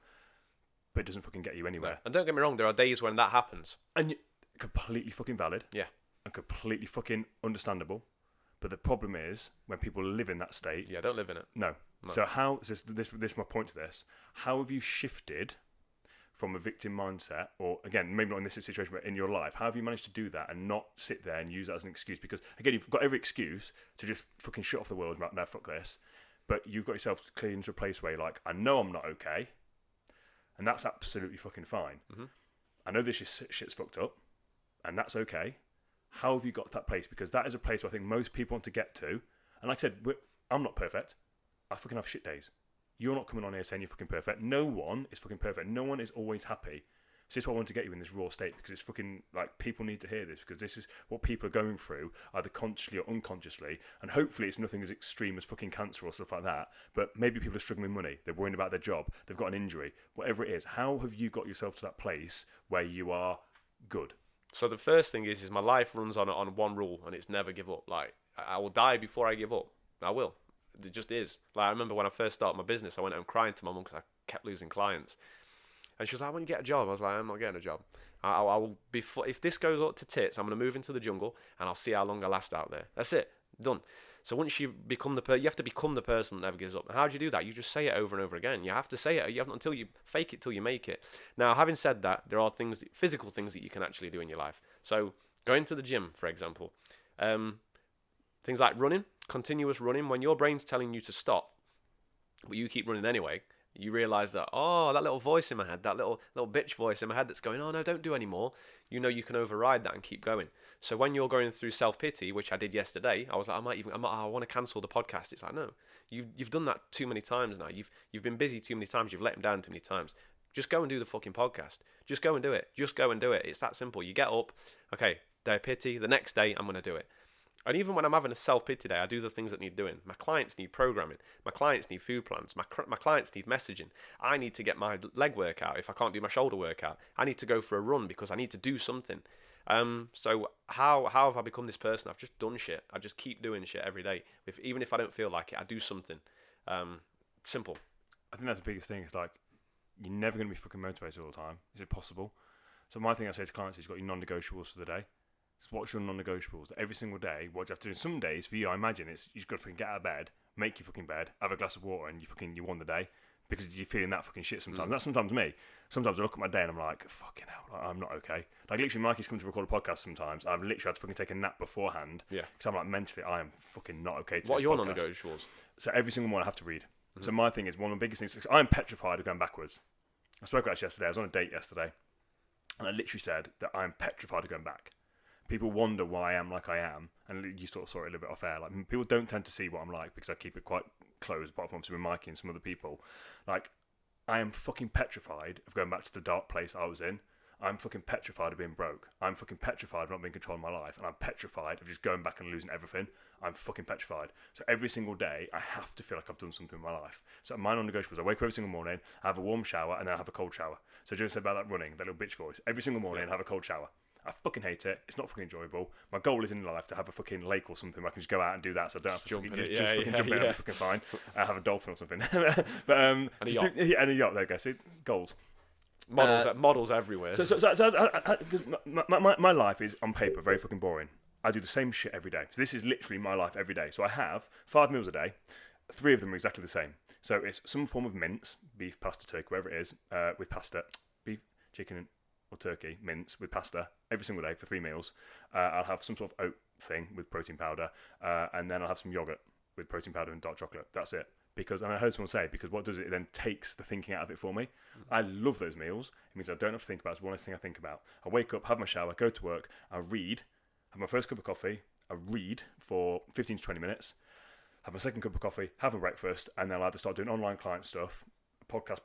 But it doesn't fucking get you anywhere. No. And don't get me wrong, there are days when that happens. And completely fucking valid. Yeah. And completely fucking understandable. But the problem is, when people live in that state... Yeah, don't live in it. No. So how... This is my point to this. How have you shifted from a victim mindset, or again, maybe not in this situation, but in your life, how have you managed to do that and not sit there and use that as an excuse? Because again, you've got every excuse to just fucking shut off the world right now, fuck this. But you've got yourself clear into a place where you're like, I know I'm not okay, and that's absolutely fucking fine. Mm-hmm. I know this shit's fucked up, and that's okay. How have you got to that place? Because that is a place where I think most people want to get to. And like I said, I'm not perfect. I fucking have shit days. You're not coming on here saying you're fucking perfect. No one is fucking perfect. No one is always happy. So this is what I want to get you in this raw state, because it's fucking, like, people need to hear this, because this is what people are going through, either consciously or unconsciously, and hopefully it's nothing as extreme as fucking cancer or stuff like that, but maybe people are struggling with money, they're worrying about their job, they've got an injury, whatever it is. How have you got yourself to that place where you are good? So the first thing is my life runs on one rule, and it's never give up. Like, I will die before I give up. I will. It just is. Like, I remember when I first started my business, I went home crying to my mum because I kept losing clients. And she was like, when you get a job? I was like, I'm not getting a job. I will be if this goes up to tits, I'm going to move into the jungle, and I'll see how long I last out there. That's it. Done. So once you become you have to become the person that never gives up. And how do you do that? You just say it over and over again. You have to say it. You have until you fake it till you make it. Now, having said that, there are physical things that you can actually do in your life. So going to the gym, for example. Things like running, continuous running. When your brain's telling you to stop, but you keep running anyway, you realise that, that little voice in my head, that little bitch voice in my head that's going, oh no, don't do anymore. You know you can override that and keep going. So when you're going through self-pity, which I did yesterday, I was like, I want to cancel the podcast. It's like, no, you've done that too many times now. You've been busy too many times. You've let him down too many times. Just go and do the fucking podcast. Just go and do it. Just go and do it. It's that simple. You get up, okay, day of pity. The next day, I'm going to do it. And even when I'm having a self-pity day, I do the things that need doing. My clients need programming. My clients need food plans. My clients need messaging. I need to get my leg workout if I can't do my shoulder workout. I need to go for a run because I need to do something. So how have I become this person? I've just done shit. I just keep doing shit every day. Even if I don't feel like it, I do something. Simple. I think that's the biggest thing. It's like, you're never going to be fucking motivated all the time. Is it possible? So my thing I say to clients is, you've got your non-negotiables for the day. So what's your non-negotiables? Every single day, what do you have to do? Some days, for you, I imagine, it's you've got to fucking get out of bed, make your fucking bed, have a glass of water, and you won the day. because you're feeling that fucking shit sometimes. That's sometimes me. Sometimes I look at my day and I'm like, fucking hell, I'm not okay. Like literally, Mikey's come to record a podcast sometimes. I've literally had to fucking take a nap beforehand. Yeah. Because I'm like, mentally, I am fucking not okay. What are your non-negotiables? So every single one I have to read. So my thing is, one of the biggest things, I'm petrified of going backwards. I spoke about this yesterday. I was on a date yesterday. And I literally said that I'm petrified of going back. People wonder why I am like I am. And you sort of saw it a little bit off air. Like, people don't tend to see what I'm like because I keep it quite close, apart from obviously with Mikey and some other people. Like, I am fucking petrified of going back to the dark place I was in. I'm fucking petrified of being broke. I'm fucking petrified of not being in control of my life. And I'm petrified of just going back and losing everything. I'm fucking petrified. So every single day, I have to feel like I've done something in my life. So my non-negotiables, I wake up every single morning, I have a warm shower, and then I have a cold shower. So Joe said about that running, that little bitch voice. Every single morning, I have a cold shower. I fucking hate it. It's not fucking enjoyable. My goal is in life to have a fucking lake or something where I can just go out and do that, so I don't have to jump fucking, in just fucking jump in. I'll be fucking fine. I have a dolphin or something. But And a yacht. and a yacht. There you go. See, goals. Models everywhere. So my life is on paper very fucking boring. I do the same shit every day. So this is literally my life every day. So I have 5 meals a day. 3 of them are exactly the same. So it's some form of mince, beef, pasta, turkey, whatever it is, with pasta, beef, chicken, or turkey, mince with pasta every single day for 3 meals. I'll have some sort of oat thing with protein powder, and then I'll have some yogurt with protein powder and dark chocolate. That's it. Because, and I heard someone say, because what does it then takes the thinking out of it for me. I love those meals. It means I don't have to think about it. It's one less thing I think about. I wake up, have my shower, go to work, I read, have my first cup of coffee, I read for 15 to 20 minutes, have my second cup of coffee, have a breakfast, and then I'll either start doing online client stuff, podcast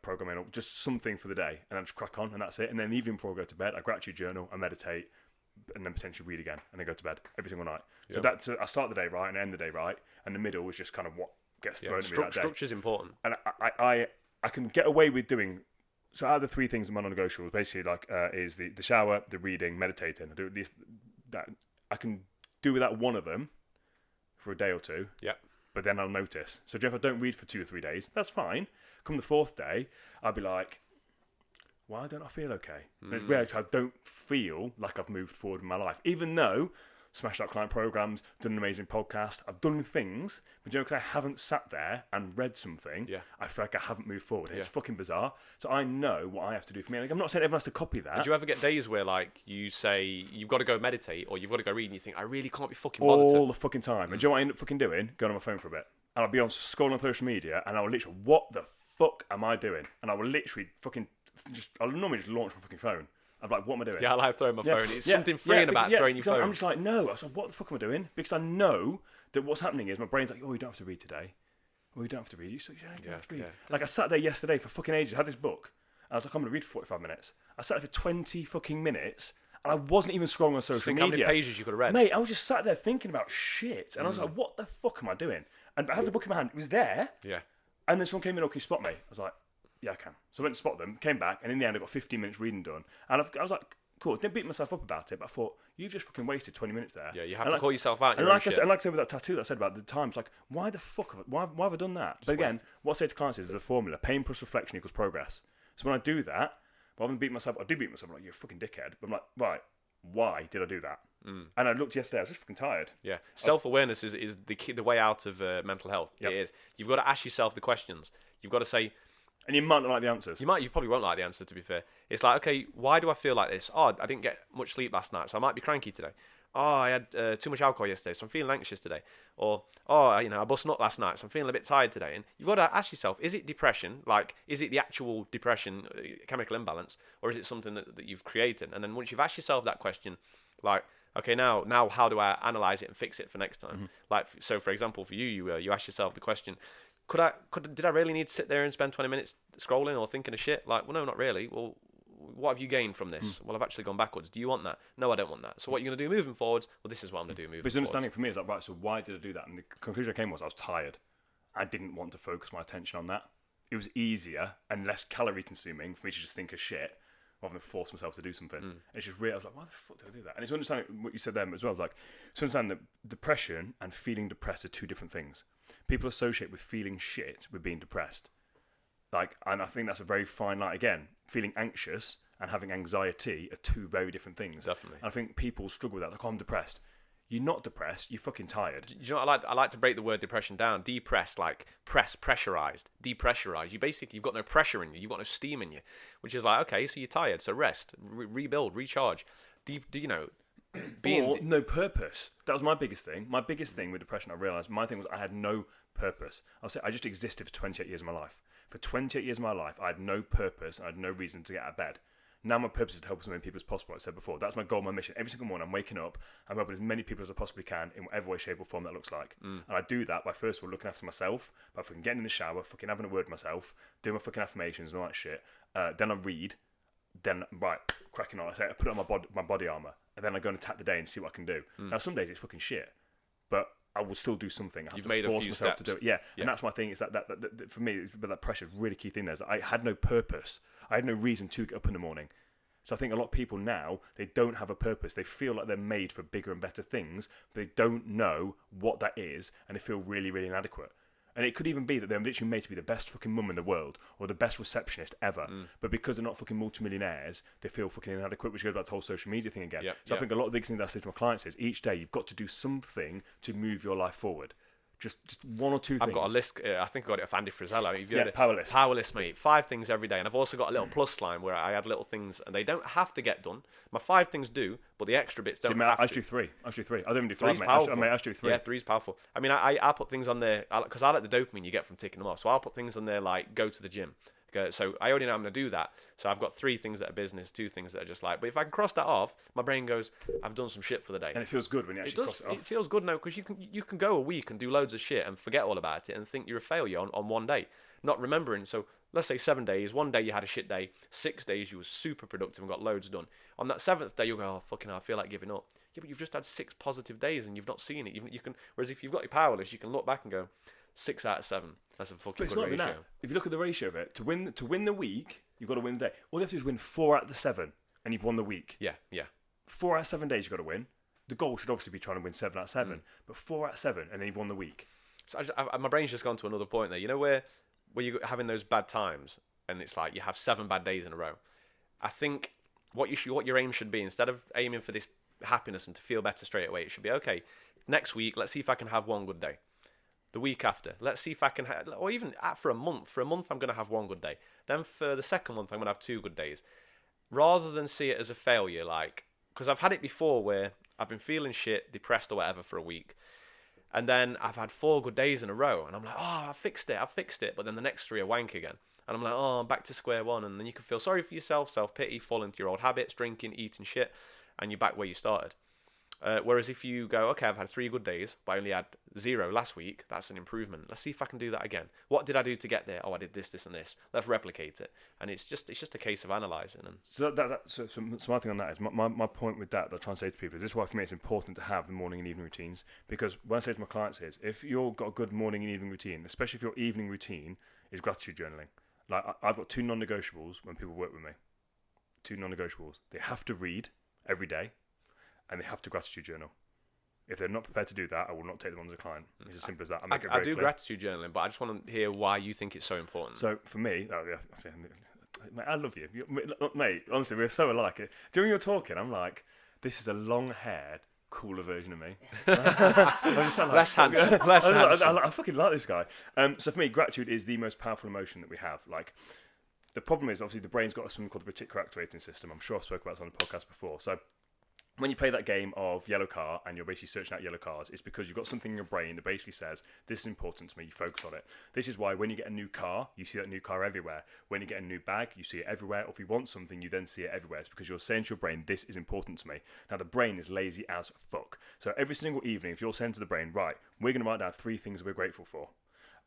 programming, or just something for the day, and then just crack on, and that's it. And then the evening before I go to bed, I gratitude journal, I meditate, and then potentially read again, and then go to bed every single night. So that's I start the day right and end the day right, and the middle is just kind of what gets thrown at me that day. Structure's important. And I can get away with doing. So out of the 3 things in my non-negotiables, basically like is the shower, the reading, meditating. I do this that I can do without one of them for a day or 2. Yeah. But then I'll notice. So if I don't read for 2 or 3 days, that's fine. Come the 4th day, I'll be like, why don't I feel okay? And it's weird, I don't feel like I've moved forward in my life, even though smashed out client programs, done an amazing podcast, I've done things, but because I haven't sat there and read something, I feel like I haven't moved forward. It's fucking bizarre. So I know what I have to do for me. Like, I'm not saying everyone has to copy that. Do you ever get days where like you say you've got to go meditate or you've got to go read and you think I really can't be fucking bothered all the fucking time? And do you know what I end up fucking doing? Going on my phone for a bit. And I'll be on scrolling on social media and I'll literally, what the fuck am I doing? And I will literally fucking I'll normally just launch my fucking phone. I'm like, what am I doing? Yeah, I like throwing my phone. It's something freeing about throwing your phone. I'm just like, no. I was like, what the fuck am I doing? Because I know that what's happening is my brain's like, oh, you don't have to read today. Oh, you don't have to read. You say, yeah, you don't have to read. Like, I sat there yesterday for fucking ages. I had this book. I was like, I'm going to read for 45 minutes. I sat there for 20 fucking minutes. And I wasn't even scrolling on social media. How many pages you could have read? Mate, I was just sat there thinking about shit. And I was like, what the fuck am I doing? And I had the book in my hand. It was there. Yeah. And then someone came in, oh, can you spot me? I was like, yeah, I can. So I went to spot them, came back, and in the end I got 15 minutes reading done. And I was like, cool, didn't beat myself up about it, but I thought, you've just fucking wasted 20 minutes there. Yeah, you have to call yourself out. And like I said with that tattoo that I said about the times, like, why the fuck, why have I done that? But again, what I say to clients is there's a formula, pain plus reflection equals progress. So when I do that, rather than beat myself, I do beat myself, I'm like, you're a fucking dickhead. But I'm like, right, why did I do that? And I looked yesterday, I was just fucking tired. Yeah, self-awareness is the key, the way out of mental health. Yep. It is. You've got to ask yourself the questions. You've got to say, and you might not like the answers. You probably won't like the answer, to be fair. It's like, okay, why do I feel like this? Oh, I didn't get much sleep last night, so I might be cranky today. Oh, I had too much alcohol yesterday, so I'm feeling anxious today. Or, I bust nut last night, so I'm feeling a bit tired today. And you've got to ask yourself, is it depression? Like, is it the actual depression, chemical imbalance? Or is it something that you've created? And then once you've asked yourself that question, like, okay, now how do I analyze it and fix it for next time? Like, so for example, for you ask yourself the question, did I really need to sit there and spend 20 minutes scrolling or thinking of shit? Like, well, no, not really. Well, what have you gained from this? Well, I've actually gone backwards. Do you want that? No, I don't want that. So what are you going to do moving forwards? Well, this is what I'm going to do moving forwards. But his understanding for me is like, right, so why did I do that? And the conclusion I came was I was tired. I didn't want to focus my attention on that. It was easier and less calorie consuming for me to just think of shit rather than force myself to do something. It's just real. I was like, why the fuck did I do that? And it's understanding what you said there as well. Like, it's understanding that depression and feeling depressed are 2 different things. People associate with feeling shit with being depressed. Like, and I think that's a very fine line. Again, feeling anxious and having anxiety are 2 very different things. Definitely. And I think people struggle with that. Like, oh, I'm depressed. you're not depressed, you're fucking tired. Do you know what I like to break the word depression down. Depressed, like pressurized, depressurized. You've got no pressure in you, you've got no steam in you, which is like, okay, so you're tired, so rest, rebuild, recharge. Or no purpose. That was my biggest thing. My biggest thing with depression, I realised, my thing was I had no purpose. I'll say I just existed for 28 years of my life. For 28 years of my life, I had no purpose. I had no reason to get out of bed. Now my purpose is to help as many people as possible, like I said before. That's my goal, my mission. Every single morning I'm waking up, I'm helping as many people as I possibly can in whatever way, shape or form that looks like. And I do that by first of all looking after myself, by fucking getting in the shower, fucking having a word with myself, doing my fucking affirmations and all that shit. Then I read, then cracking on. I put it on my body armour, and then I go and attack the day and see what I can do. Now some days it's fucking shit, but I will still do something. I have to force myself to do it. Yeah, and that's my thing. Is that for me, that pressure is a really key thing. There is I had no purpose. I had no reason to get up in the morning. So I think a lot of people now, they don't have a purpose. They feel like they're made for bigger and better things, but they don't know what that is, and they feel really, really inadequate. And it could even be that they're literally made to be the best fucking mum in the world or the best receptionist ever. But because they're not fucking multimillionaires, they feel fucking inadequate, which goes back to the whole social media thing again. I think a lot of the biggest thing that I say to my clients is each day you've got to do something to move your life forward. Just one or two things. I've got a list. I think I got it off Andy Frisella. Power list. Power list, mate. 5 things every day. And I've also got a little plus line where I add little things, and they don't have to get done. My 5 things do, but the extra bits don't have to. I do 3. I do 3. I don't even do 5, mate. I do 3. Yeah, 3 is powerful. I mean, I put things on there, because I like the dopamine you get from ticking them off. So I'll put things on there like, go to the gym. So I already know I'm going to do that. So I've got 3 things that are business, 2 things that are just like, but if I can cross that off, my brain goes, I've done some shit for the day. And it feels good when you actually cross it off. It feels good now, because you can go a week and do loads of shit and forget all about it and think you're a failure on one day, not remembering. So let's say 7 days, one day you had a shit day, 6 days you were super productive and got loads done. On that 7th day, you'll go, oh, fucking hell, I feel like giving up. Yeah, but you've just had 6 positive days and you've not seen it. You can, whereas if you've got your power list, you can look back and go, 6 out of 7. That's a fucking good ratio. That. If you look at the ratio of it, to win the week, you've got to win the day. All you have to do is win 4 out of the 7, and you've won the week. Yeah. 4 out of 7 days you've got to win. The goal should obviously be trying to win 7 out of 7, but 4 out of 7, and then you've won the week. So my brain's just gone to another point there. You know where you're having those bad times, and it's like you have 7 bad days in a row. I think what your aim should be, instead of aiming for this happiness and to feel better straight away, it should be, okay, next week, let's see if I can have 1 good day. The week after, let's see if I can or even for a month. For a month, I'm going to have 1 good day. Then for the second month, I'm going to have 2 good days. Rather than see it as a failure, like, because I've had it before where I've been feeling shit, depressed or whatever for a week. And then I've had 4 good days in a row. And I'm like, oh, I fixed it. But then the next 3 are wank again. And I'm like, oh, I'm back to square one. And then you can feel sorry for yourself, self-pity, fall into your old habits, drinking, eating shit. And you're back where you started. Whereas if you go, okay, I've had 3 good days, but I only had 0 last week, that's an improvement. Let's see if I can do that again. What did I do to get there? Oh, I did this, this, and this. Let's replicate it. And it's just a case of analysing. And so my thing on that is my point with that I try and say to people is this is why for me it's important to have the morning and evening routines, because what I say to my clients is if you've got a good morning and evening routine, especially if your evening routine is gratitude journaling. Like I've got 2 non-negotiables when people work with me. 2 non-negotiables. They have to read every day. And they have to gratitude journal. If they're not prepared to do that, I will not take them on as a client. It's as simple as that. I do gratitude journaling, but I just want to hear why you think it's so important. So for me, mate, I love you. Mate, honestly, we're so alike. During your talking, I'm like, this is a long-haired, cooler version of me. Less handsome. I fucking like this guy. So for me, gratitude is the most powerful emotion that we have. Like, the problem is, obviously, the brain's got something called the reticular activating system. I'm sure I've spoken about this on the podcast before. So when you play that game of yellow car and you're basically searching out yellow cars, it's because you've got something in your brain that basically says, this is important to me, you focus on it. This is why when you get a new car, you see that new car everywhere. When you get a new bag, you see it everywhere. Or if you want something, you then see it everywhere. It's because you're saying to your brain, this is important to me. Now, the brain is lazy as fuck. So every single evening, if you're saying to the brain, right, we're going to write down 3 things we're grateful for.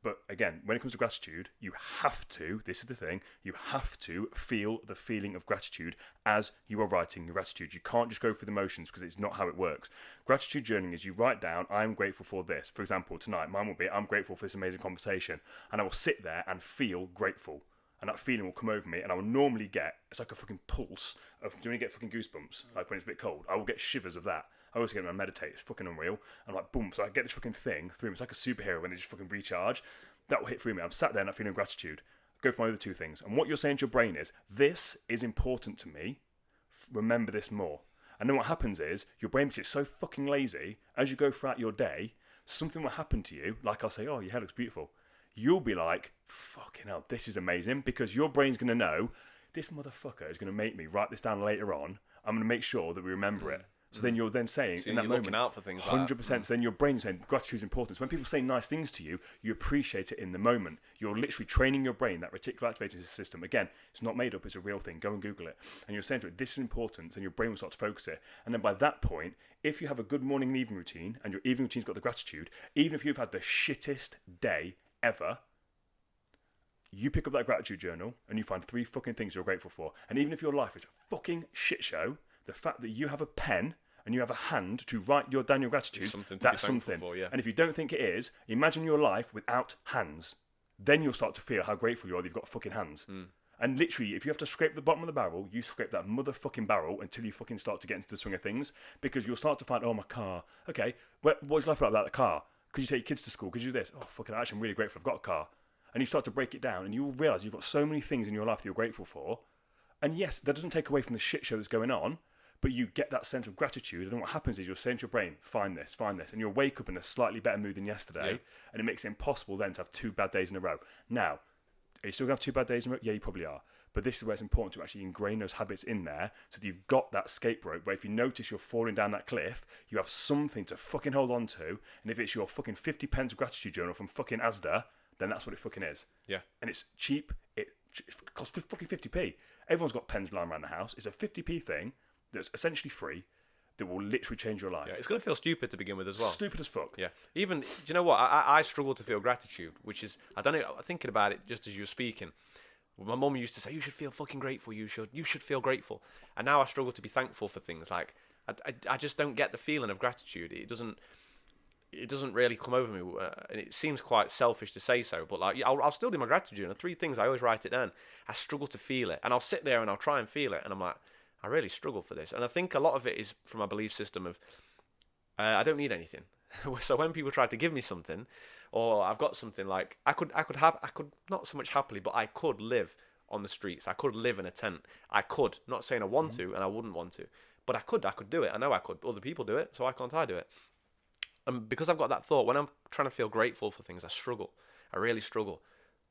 But again, when it comes to gratitude, you have to, this is the thing, you have to feel the feeling of gratitude as you are writing your gratitude. You can't just go through the motions because it's not how it works. Gratitude journaling is you write down, I'm grateful for this. For example, tonight, mine will be, I'm grateful for this amazing conversation. And I will sit there and feel grateful. And that feeling will come over me, and I will normally get, it's like a fucking pulse of, do you get fucking goosebumps? Like when it's a bit cold, I will get shivers of that. I always get when I meditate, it's fucking unreal. I'm like, boom, so I get this fucking thing through me. It's like a superhero when they just fucking recharge. That will hit through me. I'm sat there and I'm feeling gratitude. Go for my other 2 things. And what you're saying to your brain is, this is important to me. Remember this more. And then what happens is your brain gets so fucking lazy as you go throughout your day. Something will happen to you, like I'll say, "Oh, your hair looks beautiful." You'll be like, "Fucking hell, this is amazing," because your brain's going to know this motherfucker is going to make me write this down later on. I'm going to make sure that we remember it. So then you're then saying So in that you're moment, looking out for things 100%. like that. So then your brain's saying gratitude is important. So when people say nice things to you, you appreciate it in the moment. You're literally training your brain, that reticular activating system. Again, it's not made up, it's a real thing. Go and Google it. And you're saying to it, this is important, and your brain will start to focus it. And then by that point, if you have a good morning and evening routine, and your evening routine's got the gratitude, even if you've had the shittest day ever, you pick up that gratitude journal and you find 3 fucking things you're grateful for. And even if your life is a fucking shit show, the fact that you have a pen and you have a hand to write down your gratitude, that's something. For, yeah. And if you don't think it is, imagine your life without hands. Then you'll start to feel how grateful you are that you've got fucking hands. And literally, if you have to scrape the bottom of the barrel, you scrape that motherfucking barrel until you fucking start to get into the swing of things. Because you'll start to find, oh, my car. Okay, what's life like about the car? Could you take your kids to school? Could you do this? Oh, fucking, actually, I'm really grateful I've got a car. And you start to break it down, and you'll realise you've got so many things in your life that you're grateful for. And yes, that doesn't take away from the shit show that's going on, but you get that sense of gratitude. And what happens is you'll say to your brain, find this. And you'll wake up in a slightly better mood than yesterday, and it makes it impossible then to have 2 bad days in a row. Now, are you still going to have 2 bad days in a row? Yeah, you probably are. But this is where it's important to actually ingrain those habits in there so that you've got that escape rope where if you notice you're falling down that cliff, you have something to fucking hold on to. And if it's your fucking 50 pence gratitude journal from fucking Asda, then that's what it fucking is. Yeah. And it's cheap. It costs fucking 50p. Everyone's got pens lying around the house. It's a 50p thing that's essentially free that will literally change your life. Yeah, it's going to feel stupid to begin with as well. Stupid as fuck. Yeah. Even, do you know what? I struggle to feel gratitude, which is, I don't know, thinking about it just as you were speaking. My mum used to say, you should feel fucking grateful. You should feel grateful. And now I struggle to be thankful for things. Like, I just don't get the feeling of gratitude. It doesn't really come over me, and it seems quite selfish to say so, but like I'll still do my gratitude. And the 3 things, I always write it down. I struggle to feel it, and I'll sit there and I'll try and feel it, and I'm like, I really struggle for this. And I think a lot of it is from my belief system of I don't need anything. So when people try to give me something, or I've got something, like I could not so much happily, but I could live on the streets. I could live in a tent. I could, not saying I want to, and I wouldn't want to, but I could do it. I know I could. Other people do it, so why can't I do it? And because I've got that thought, when I'm trying to feel grateful for things, I struggle. I really struggle.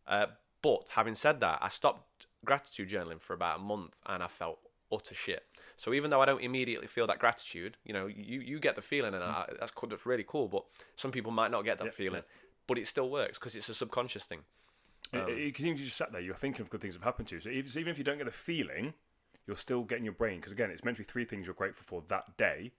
But having said that, I stopped gratitude journaling for about a month, and I felt utter shit. So even though I don't immediately feel that gratitude, you get the feeling, and that's really cool. But some people might not get that feeling, but it still works because it's a subconscious thing. Because you just sat there, you're thinking of good things that have happened to you. So even if you don't get a feeling, you're still getting your brain. Because again, it's meant to be 3 things you're grateful for that day.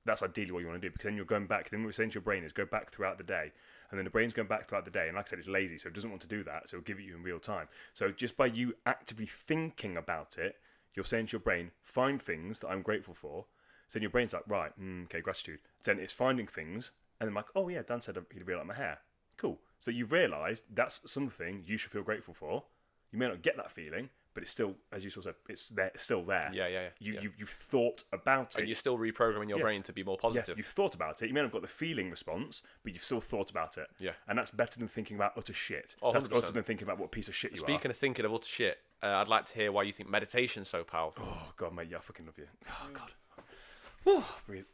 That's ideally what you want to do, because then you're going back. Then what we're saying to your brain is go back throughout the day, and then the brain's going back throughout the day. And like I said, it's lazy, so it doesn't want to do that. So it'll give it you in real time. So just by you actively thinking about it, you're saying to your brain, find things that I'm grateful for. So then your brain's like, right, okay, gratitude. So then it's finding things, and then like, oh yeah, Dan said he'd really like my hair. Cool. So you've realised that's something you should feel grateful for. You may not get that feeling, but it's still, as you sort of said, it's still there. Yeah. You've thought about it. And you're still reprogramming your brain to be more positive. Yes, you've thought about it. You may not have got the feeling response, but you've still thought about it. Yeah. And that's better than thinking about utter shit. Oh, that's better than thinking about what piece of shit you are. Speaking of thinking of utter shit, I'd like to hear why you think meditation's so powerful. Oh, God, mate, yeah, I fucking love you. Oh, God. Breathe.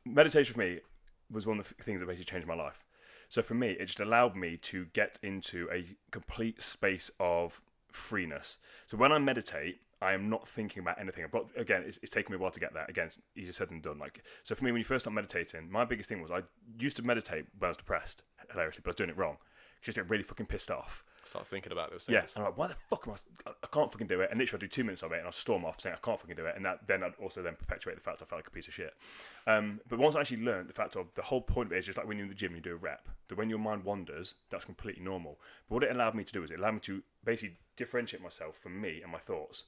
Meditation for me was one of the things that basically changed my life. So for me, it just allowed me to get into a complete space of freeness. So when I meditate, I am not thinking about anything. Again, it's taken me a while to get there. Again, it's easier said than done. So for me, when you first start meditating, my biggest thing was I used to meditate when I was depressed, hilariously, but I was doing it wrong. Just get really fucking pissed off. Start thinking about those things. Yeah, I'm like, why the fuck am I can't fucking do it. And literally I'd do 2 minutes of it and I'd storm off saying I can't fucking do it. And then I'd also perpetuate the fact I felt like a piece of shit. But once I actually learned the fact of the whole point of it is just like when you're in the gym, you do a rep. That when your mind wanders, that's completely normal. But what it allowed me to do is it allowed me to basically differentiate myself from me and my thoughts.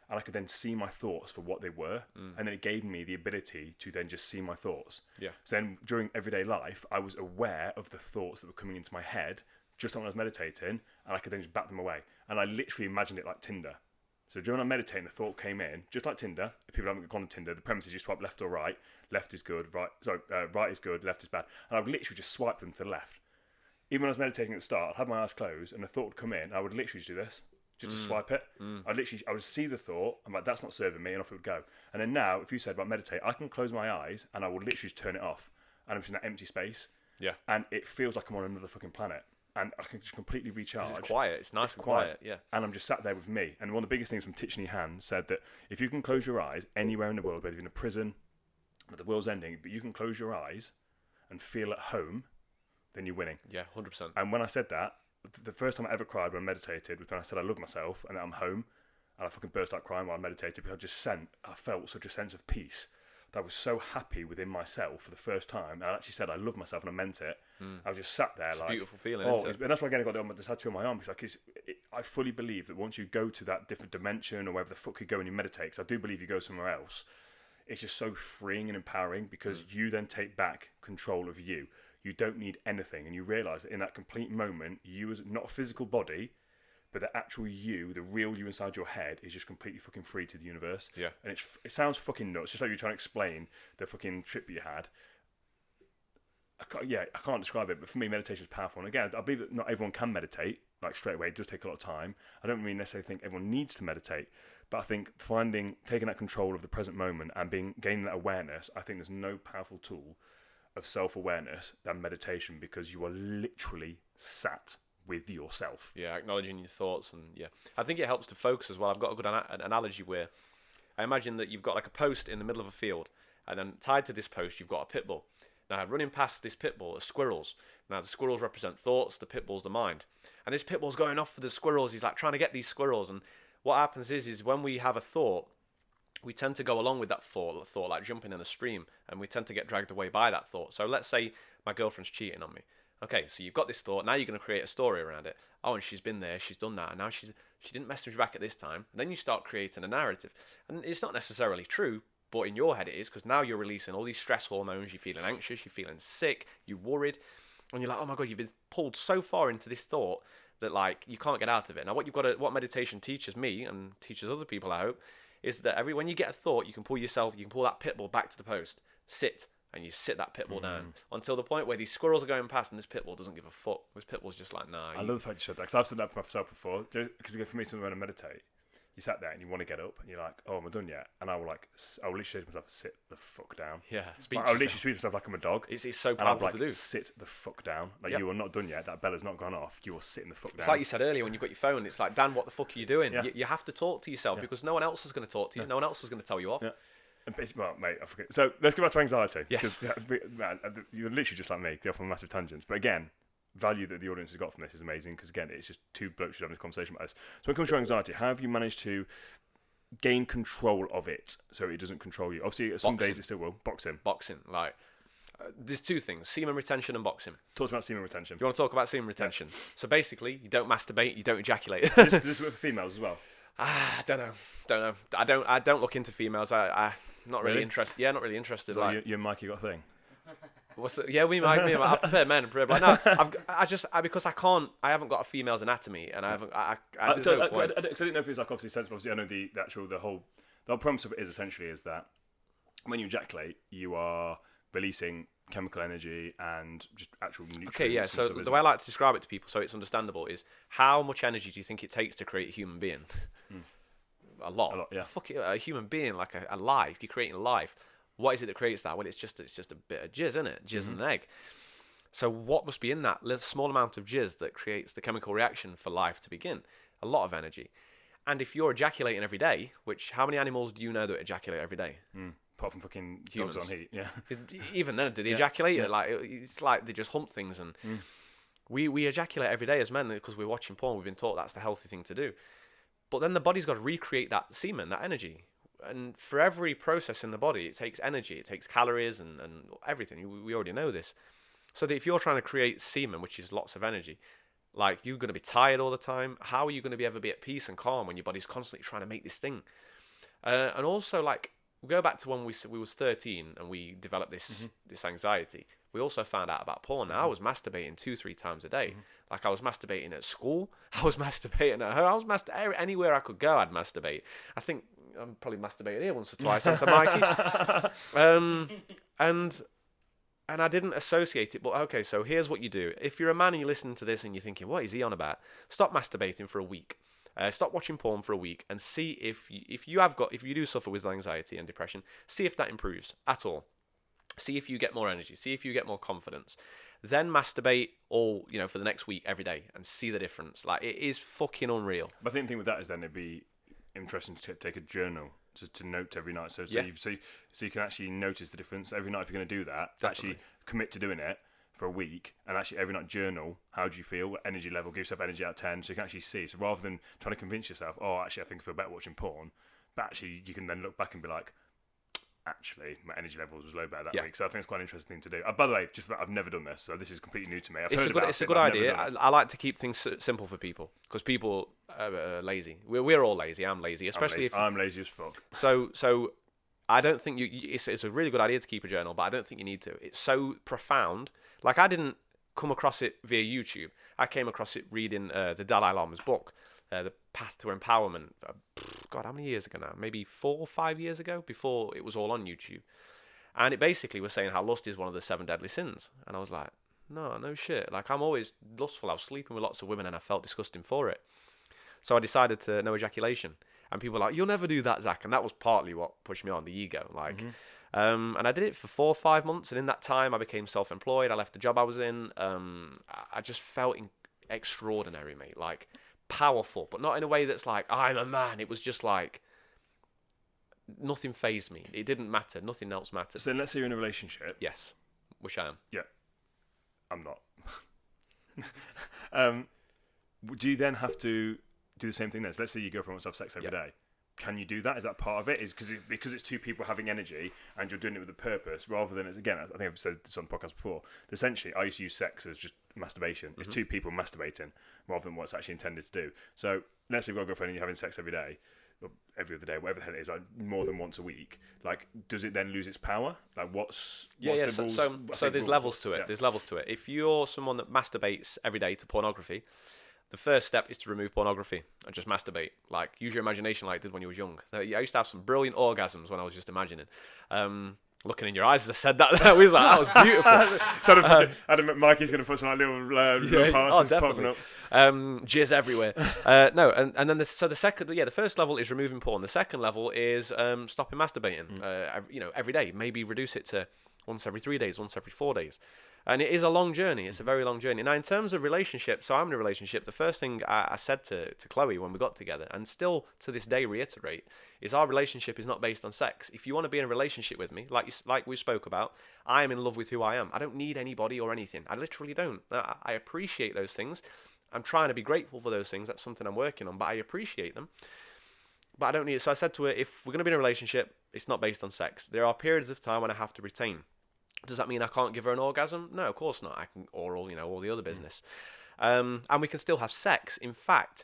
And I could then see my thoughts for what they were. And then it gave me the ability to then just see my thoughts. Yeah. So then during everyday life, I was aware of the thoughts that were coming into my head just when I was meditating, and I could then just bat them away. And I literally imagined it like Tinder. So during I meditating, the thought came in, just like Tinder. If people haven't gone to Tinder, the premise is you swipe left or right. Left is good, right is good, left is bad. And I would literally just swipe them to the left. Even when I was meditating at the start, I'd have my eyes closed, and the thought would come in, and I would literally just do this. just to swipe it. I would see the thought. I'm like, that's not serving me, and off it would go. And then now, if you said about meditate, I can close my eyes and I will literally just turn it off, and I'm just in that empty space. Yeah. And it feels like I'm on another fucking planet, and I can just completely recharge. It's quiet. It's nice and quiet. Yeah. And I'm just sat there with me. And one of the biggest things from Thich Nhat Hanh said that if you can close your eyes anywhere in the world, whether you're in a prison, or the world's ending, but you can close your eyes and feel at home, then you're winning. Yeah, 100%. And when I said that, the first time I ever cried when I meditated was when I said I love myself and that I'm home, and I fucking burst out crying while I meditated because I felt such a sense of peace. That I was so happy within myself for the first time. And I actually said I love myself and I meant it. I was just sat there it's like... a beautiful feeling, oh, isn't it? and that's why again I got the tattoo on my arm, because I fully believe that once you go to that different dimension or wherever the fuck you go and you meditate, because I do believe you go somewhere else, it's just so freeing and empowering, because you then take back control of you. You don't need anything, and you realise that in that complete moment, you as not a physical body, but the actual you, the real you inside your head, is just completely fucking free to the universe. Yeah. And it sounds fucking nuts, just like you're trying to explain the fucking trip that you had. I can't describe it, but for me, meditation is powerful. And again, I believe that not everyone can meditate, like straight away. It does take a lot of time. I don't really necessarily think everyone needs to meditate, but I think taking that control of the present moment and gaining that awareness, I think there's no powerful tool of self-awareness than meditation, because you are literally sat with yourself. Yeah, acknowledging your thoughts, and yeah, I think it helps to focus as well. I've got a good analogy where I imagine that you've got like a post in the middle of a field, and then tied to this post you've got a pit bull. Now, running past this pit bull are squirrels. Now, the squirrels represent thoughts, the pit bull's the mind, and this pit bull's going off for the squirrels. He's like trying to get these squirrels, and what happens is when we have a thought, we tend to go along with that thought like jumping in a stream, and we tend to get dragged away by that thought. So let's say my girlfriend's cheating on me. Okay, so you've got this thought, now you're going to create a story around it. Oh, and she's been there, she's done that, and now she didn't message me back at this time. And then you start creating a narrative. And it's not necessarily true, but in your head it is, because now you're releasing all these stress hormones, you're feeling anxious, you're feeling sick, you're worried, and you're like, oh my God, you've been pulled so far into this thought that like you can't get out of it. Now what meditation teaches me, and teaches other people, I hope, is that when you get a thought, you can pull that pit bull back to the post, sit, and you sit that pit bull down until the point where these squirrels are going past and this pit bull doesn't give a fuck. This pit bull's just like, nah. I love the fact you said that, because I've said that for myself before, because for me, sometimes when I meditate, you sat there and you want to get up, and you're like, oh, am I done yet? And I will literally say to myself, sit the fuck down. Yeah, I will literally speak to myself like I'm a dog. It's so powerful to do. Sit the fuck down. Like, you are not done yet. That bella's not gone off. You are sitting the fuck down. It's like you said earlier when you've got your phone. It's like, Dan, what the fuck are you doing? Yeah. You have to talk to yourself because no one else is going to talk to you. No one else is going to tell you off. Yeah. Well, mate, I forget. So let's go back to anxiety. Yes. Man, you're literally just like me, go off on massive tangents. But again, value that the audience has got from this is amazing, because again, it's just two blokes having this conversation about this. So when it comes to anxiety, how have you managed to gain control of it so it doesn't control you? Obviously, some days it still will. Boxing, like there's two things: semen retention and boxing. Talk about semen retention. You want to talk about semen retention? Yeah. So basically, you don't masturbate, you don't ejaculate. Does this work for females as well? I don't know. I don't look into females. I'm not really interested. Yeah, not really interested. So like, you and Mikey got a thing? Yeah, I prefer men. Like, no, because I haven't got a female's anatomy, and I haven't. I didn't know if it was like obviously sensible. Obviously, I know the whole premise of it is that when you ejaculate, you are releasing chemical energy and just actual nutrients. Okay, yeah. So the way I like to describe it to people, so it's understandable, is how much energy do you think it takes to create a human being? A lot. Yeah. A human being, like a life. You're creating life. What is it that creates that? Well, it's just a bit of jizz, isn't it? Jizz and an egg. So what must be in that small amount of jizz that creates the chemical reaction for life to begin? A lot of energy. And if you're ejaculating every day, which how many animals do you know that ejaculate every day? Apart from fucking humans dogs on heat, yeah. Even then, do they ejaculate? Yeah. Like it's like they just hump things, and we ejaculate every day as men because we're watching porn. We've been taught that's the healthy thing to do. But then the body's got to recreate that semen, that energy. And for every process in the body, it takes energy, it takes calories and everything. We already know this. So that if you're trying to create semen, which is lots of energy, like you're going to be tired all the time, how are you going to ever be at peace and calm when your body's constantly trying to make this thing? And also, like, we go back to when we was 13 and we developed this anxiety. We also found out about porn. Now I was masturbating 2-3 times a day. Like I was masturbating at school, I was masturbating at home, I was masturbating anywhere I could go. I'd masturbate. I think I'm probably masturbated here once or twice, after Mikey. And I didn't associate it. But okay, so here's what you do. If you're a man and you're listening to this and you're thinking, what is he on about? Stop masturbating for a week. Stop watching porn for a week and see if you do suffer with anxiety and depression, see if that improves at all. See if you get more energy. See if you get more confidence. Then masturbate all, for the next week every day and see the difference. Like, it is fucking unreal. But I think the thing with that is then it'd be interesting to take a journal to note every night. So you can actually notice the difference every night if you're going to do that. Definitely. Actually commit to doing it for a week and actually every night journal how do you feel, what energy level, give yourself energy out of 10 so you can actually see. So rather than trying to convince yourself, oh, actually I think I feel better watching porn, but actually you can then look back and be like, actually my energy levels was low better that week. So I think it's quite an interesting thing to do. By the way, just that I've never done this, so this is completely new to me. It's a good idea. I like to keep things simple for people because people are lazy. We're all lazy. I'm lazy, especially I'm lazy as fuck. So I don't think it's a really good idea to keep a journal, but I don't think you need to. It's so profound. Like, I didn't come across it via YouTube. I came across it reading the Dalai Lama's book, The Path to Empowerment. God, how many years ago now? Maybe 4 or 5 years ago, before it was all on YouTube. And it basically was saying how lust is one of the 7 deadly sins. And I was like, no shit. Like, I'm always lustful. I was sleeping with lots of women and I felt disgusting for it. So I decided to no ejaculation. And people were like, you'll never do that, Zach. And that was partly what pushed me on, the ego. Like, and I did it for 4 or 5 months. And in that time, I became self-employed. I left the job I was in. I just felt extraordinary, mate. Like, powerful, but not in a way that's like, I'm a man. It was just like, nothing fazed me. It didn't matter. Nothing else mattered. So then let's say you're in a relationship. Yes. Which I am. Yeah. I'm not. Do you then have to do the same thing then? So let's say you go for have sex every day. Can you do that? Is that part of it? Is because it's 2 people having energy and you're doing it with a purpose rather than, again, I think I've said this on the podcast before, essentially I used to use sex as just masturbation. It's 2 people masturbating rather than what it's actually intended to do. So let's say you've got a girlfriend and you're having sex every day, or every other day, whatever the hell it is, like more than once a week. Like, does it then lose its power? Like, what's the rules? So there's levels to it. Yeah. There's levels to it. If you're someone that masturbates every day to pornography, the first step is to remove pornography and just masturbate. Like, use your imagination like you did when you was young. I used to have some brilliant orgasms when I was just imagining. Looking in your eyes as I said that, that was beautiful. Mikey's going to put some little parts popping up. Jizz everywhere. No, and then the first level is removing porn. The second level is stopping masturbating. Every day. Maybe reduce it to once every 3 days, once every 4 days. And it is a long journey. It's a very long journey. Now, in terms of relationships, so I'm in a relationship. The first thing I said to Chloe when we got together, and still to this day reiterate, is our relationship is not based on sex. If you want to be in a relationship with me, like we spoke about, I am in love with who I am. I don't need anybody or anything. I literally don't. I appreciate those things. I'm trying to be grateful for those things. That's something I'm working on, but I appreciate them. But I don't need it. So I said to her, if we're going to be in a relationship, it's not based on sex. There are periods of time when I have to retain. Does that mean I can't give her an orgasm? No, of course not. I can oral, all the other business. And we can still have sex. In fact,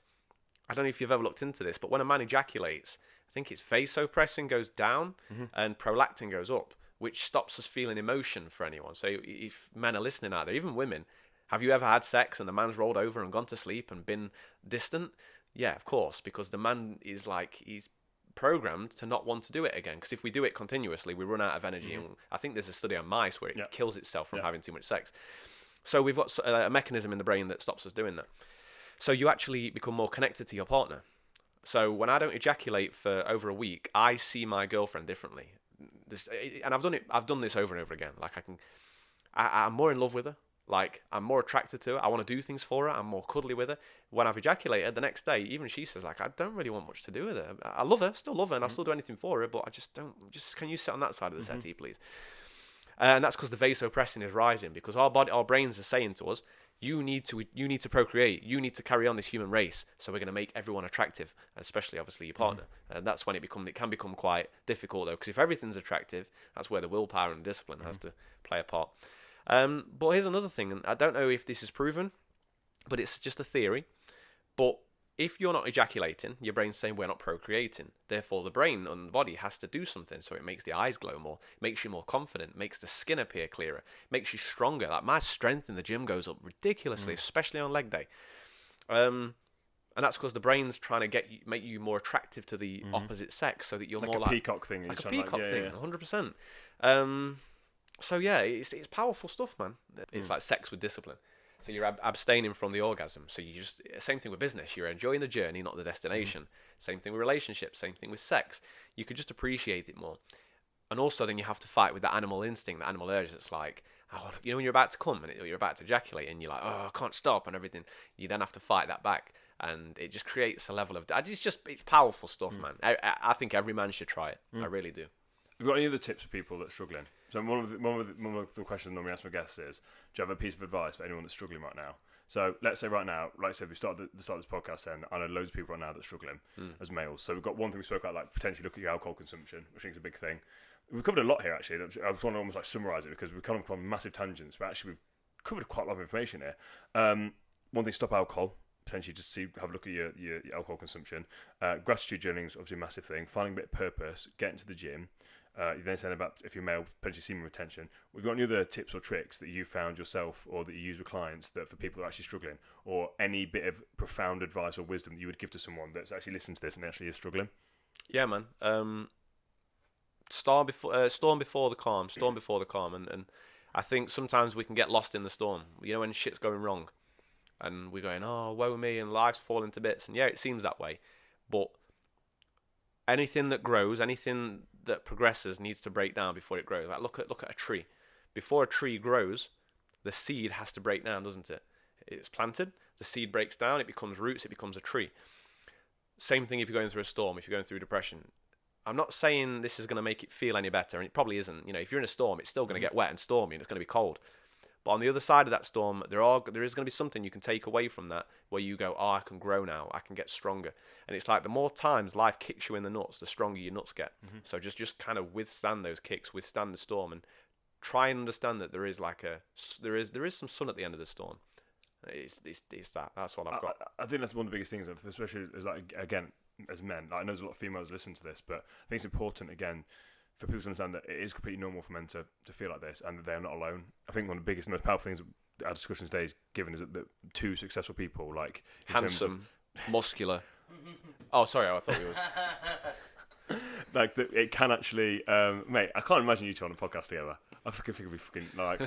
I don't know if you've ever looked into this, but when a man ejaculates, I think it's vasopressin goes down and prolactin goes up, which stops us feeling emotion for anyone. So if men are listening out there, even women, have you ever had sex and the man's rolled over and gone to sleep and been distant? Yeah, of course, because the man is like, he's programmed to not want to do it again, because if we do it continuously we run out of energy. And I think there's a study on mice where it kills itself from having too much sex. So we've got a mechanism in the brain that stops us doing that. So you actually become more connected to your partner. So when I don't ejaculate for over a week, I see my girlfriend differently. And I've done this over and over again. Like, I'm more in love with her. Like, I'm more attracted to her. I want to do things for her. I'm more cuddly with her. When I've ejaculated, the next day, even she says, like, I don't really want much to do with her. I love her, still love her, and I'll still do anything for her, but I just don't. Can you sit on that side of the settee, please? And that's because the vasopressin is rising, because our brains are saying to us, you need to procreate. You need to carry on this human race. So we're going to make everyone attractive, especially obviously your partner. And that's when it can become quite difficult, though, because if everything's attractive, that's where the willpower and discipline has to play a part. But here's another thing, and I don't know if this is proven, but it's just a theory. But if you're not ejaculating, your brain's saying we're not procreating. Therefore, the brain and the body has to do something. So it makes the eyes glow more, makes you more confident, makes the skin appear clearer, makes you stronger. Like, my strength in the gym goes up ridiculously, especially on leg day. And that's because the brain's trying to make you more attractive to the opposite sex, so that you're more like a peacock thing. Like a peacock thing, 100%. So yeah, it's powerful stuff, man. It's like sex with discipline. So you're abstaining from the orgasm. So you just, same thing with business. You're enjoying the journey, not the destination. Same thing with relationships. Same thing with sex. You could just appreciate it more. And also then you have to fight with that animal instinct, that animal urge. It's like, oh, you know, when you're about to come and you're about to ejaculate and you're like, oh, I can't stop and everything. You then have to fight that back. And it just creates a level of, it's powerful stuff, man. I think every man should try it. I really do. Have you got any other tips for people that are struggling? So one of the questions I normally ask my guests is, do you have a piece of advice for anyone that's struggling right now? So let's say right now, like I said, we started the start of this podcast, then I know loads of people right now that are struggling as males. So we've got one thing we spoke about, like potentially look at your alcohol consumption, which I think is a big thing. We've covered a lot here, actually. I just want to almost like summarise it because we've come on massive tangents, but actually we've covered quite a lot of information here. One thing, stop alcohol. Potentially just have a look at your alcohol consumption. Gratitude journaling is obviously a massive thing. Finding a bit of purpose, getting to the gym. You then saying about if you're male, potentially semen retention. We've got any other tips or tricks that you found yourself or that you use with clients that for people that are actually struggling, or any bit of profound advice or wisdom that you would give to someone that's actually listening to this and actually is struggling? Yeah, man. Storm before the calm. Storm before the calm. And I think sometimes we can get lost in the storm. You know, when shit's going wrong. And we're going, oh, woe me, and life's falling to bits. And yeah, it seems that way. But anything that grows, anything that progresses needs to break down before it grows. Like look at a tree. Before a tree grows, the seed has to break down, doesn't it? It's planted, the seed breaks down, it becomes roots, it becomes a tree. Same thing if you're going through a storm, if you're going through depression. I'm not saying this is going to make it feel any better, and it probably isn't. You know, if you're in a storm, it's still going to get wet and stormy, and it's going to be cold. But on the other side of that storm, there is going to be something you can take away from that, where you go, oh, I can grow now, I can get stronger. And it's like the more times life kicks you in the nuts, the stronger your nuts get. So just kind of withstand those kicks, withstand the storm, and try and understand that there is some sun at the end of the storm. It's that's what I've got. I think that's one of the biggest things, especially as like again as men. Like, I know there's a lot of females listen to this, but I think it's important again for people to understand that it is completely normal for men to feel like this and that they're not alone. I think one of the biggest and most powerful things our discussion today is given is that two successful people, like handsome, muscular. Oh, sorry, I thought it was. Like that, it can actually, mate. I can't imagine you two on a podcast together. I fucking think it'd be fucking like,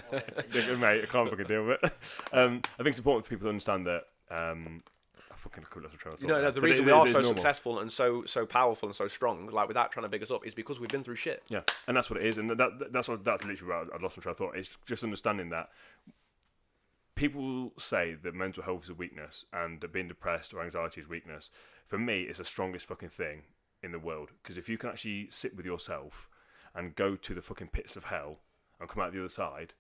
mate. I can't fucking deal with it. I think it's important for people to understand that. I fucking could lost a train of thought. No, the reason we are so successful and so powerful and so strong, like without trying to big us up, is because we've been through shit. Yeah, and that's what it is, and that's literally where I lost my train of thought. It's just understanding that people say that mental health is a weakness and that being depressed or anxiety is weakness. For me, it's the strongest fucking thing in the world, because if you can actually sit with yourself and go to the fucking pits of hell and come out the other side,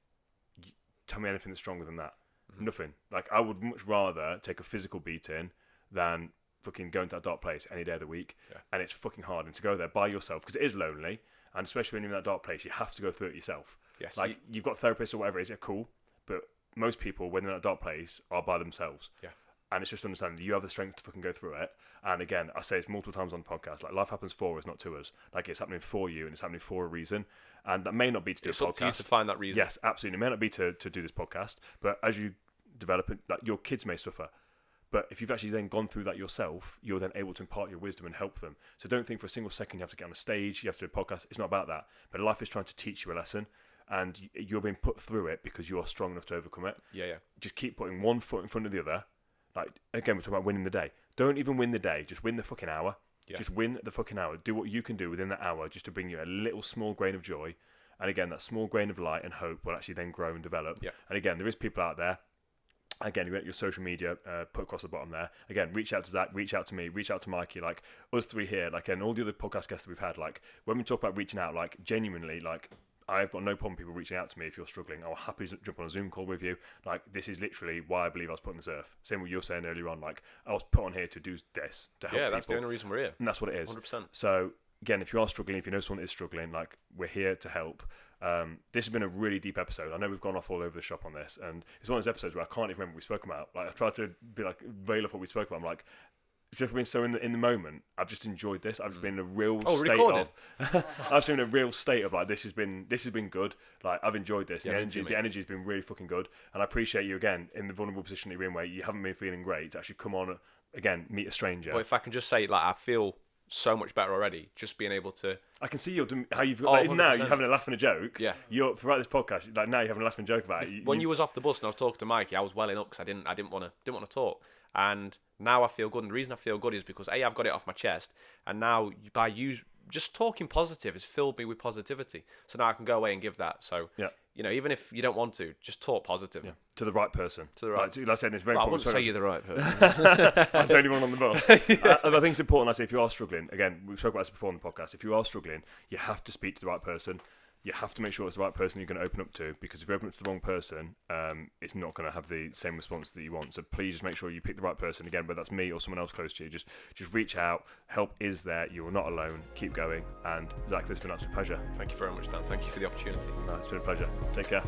tell me anything that's stronger than that. Nothing. Like, I would much rather take a physical beating than fucking go into that dark place any day of the week. Yeah. And it's fucking hard. And to go there by yourself, because it is lonely, and especially when you're in that dark place, you have to go through it yourself. Yes. Like, you've got therapists or whatever it is, yeah, cool. But most people, when they're in that dark place, are by themselves. Yeah. And it's just understanding that you have the strength to fucking go through it. And again, I say this multiple times on the podcast, like, life happens for us, not to us. Like, it's happening for you, and it's happening for a reason. And that may not be to do a podcast. It's up to you to find that reason. Yes, absolutely. It may not be to do this podcast, but as you develop it, like, your kids may suffer. But if you've actually then gone through that yourself, you're then able to impart your wisdom and help them. So don't think for a single second you have to get on a stage, you have to do a podcast. It's not about that. But life is trying to teach you a lesson, and you're being put through it because you are strong enough to overcome it. Yeah. Just keep putting one foot in front of the other. Like, again, we're talking about winning the day. Don't even win the day. Just win the fucking hour. Yeah. Just win the fucking hour. Do what you can do within that hour just to bring you a little small grain of joy. And again, that small grain of light and hope will actually then grow and develop. Yeah. And again, there is people out there. Again, you get your social media put across the bottom there. Again, reach out to Zach, reach out to me, reach out to Mikey, like us three here, like, and all the other podcast guests that we've had. Like, when we talk about reaching out, like, genuinely, like, I've got no problem people reaching out to me if you're struggling. I'll happily jump on a Zoom call with you. Like, this is literally why I believe I was put on this earth. Same what you were saying earlier on. Like, I was put on here to do this, to help people. Yeah, that's the only reason we're here. And that's what it is. 100%. So, again, if you are struggling, if you know someone is struggling, like, we're here to help. This has been a really deep episode. I know we've gone off all over the shop on this, and it's one of those episodes where I can't even remember what we spoke about. Like, I tried to be like veil of what we spoke about. I'm like, it's just been so in the moment. I've just enjoyed this. I've just been in a real state of. I've just been in a real state of, like, this has been good. Like, I've enjoyed this. Yeah, the energy has been really fucking good, and I appreciate you again in the vulnerable position that you're in, where you haven't been feeling great, to actually come on again, meet a stranger. But if I can just say, like, I feel so much better already. Just being able to. I can see how you've got like, now 100%. you're having a laugh and a joke. Yeah. You're throughout this podcast. Like now you're having a laugh and a joke about it. When you was off the bus and I was talking to Mikey, I was welling up because I didn't want to talk. And now I feel good. And the reason I feel good is because I've got it off my chest, and now by you just talking positive has filled me with positivity. So now I can go away and give that. So yeah. Even if you don't want to, just talk positive. Yeah. To the right person. To the right. Like I said, it's very I important. wouldn't say you're the right person. That's the only one on the bus. I think it's important. I say if you are struggling, again, we've spoken about this before on the podcast. If you are struggling, you have to speak to the right person. You have to make sure it's the right person you're going to open up to, because if you open up to the wrong person, it's not going to have the same response that you want. So please just make sure you pick the right person. Again, whether that's me or someone else close to you, just reach out. Help is there. You are not alone. Keep going. And Zac, it's been an absolute pleasure. Thank you very much, Dan. Thank you for the opportunity. No, it's been a pleasure. Take care.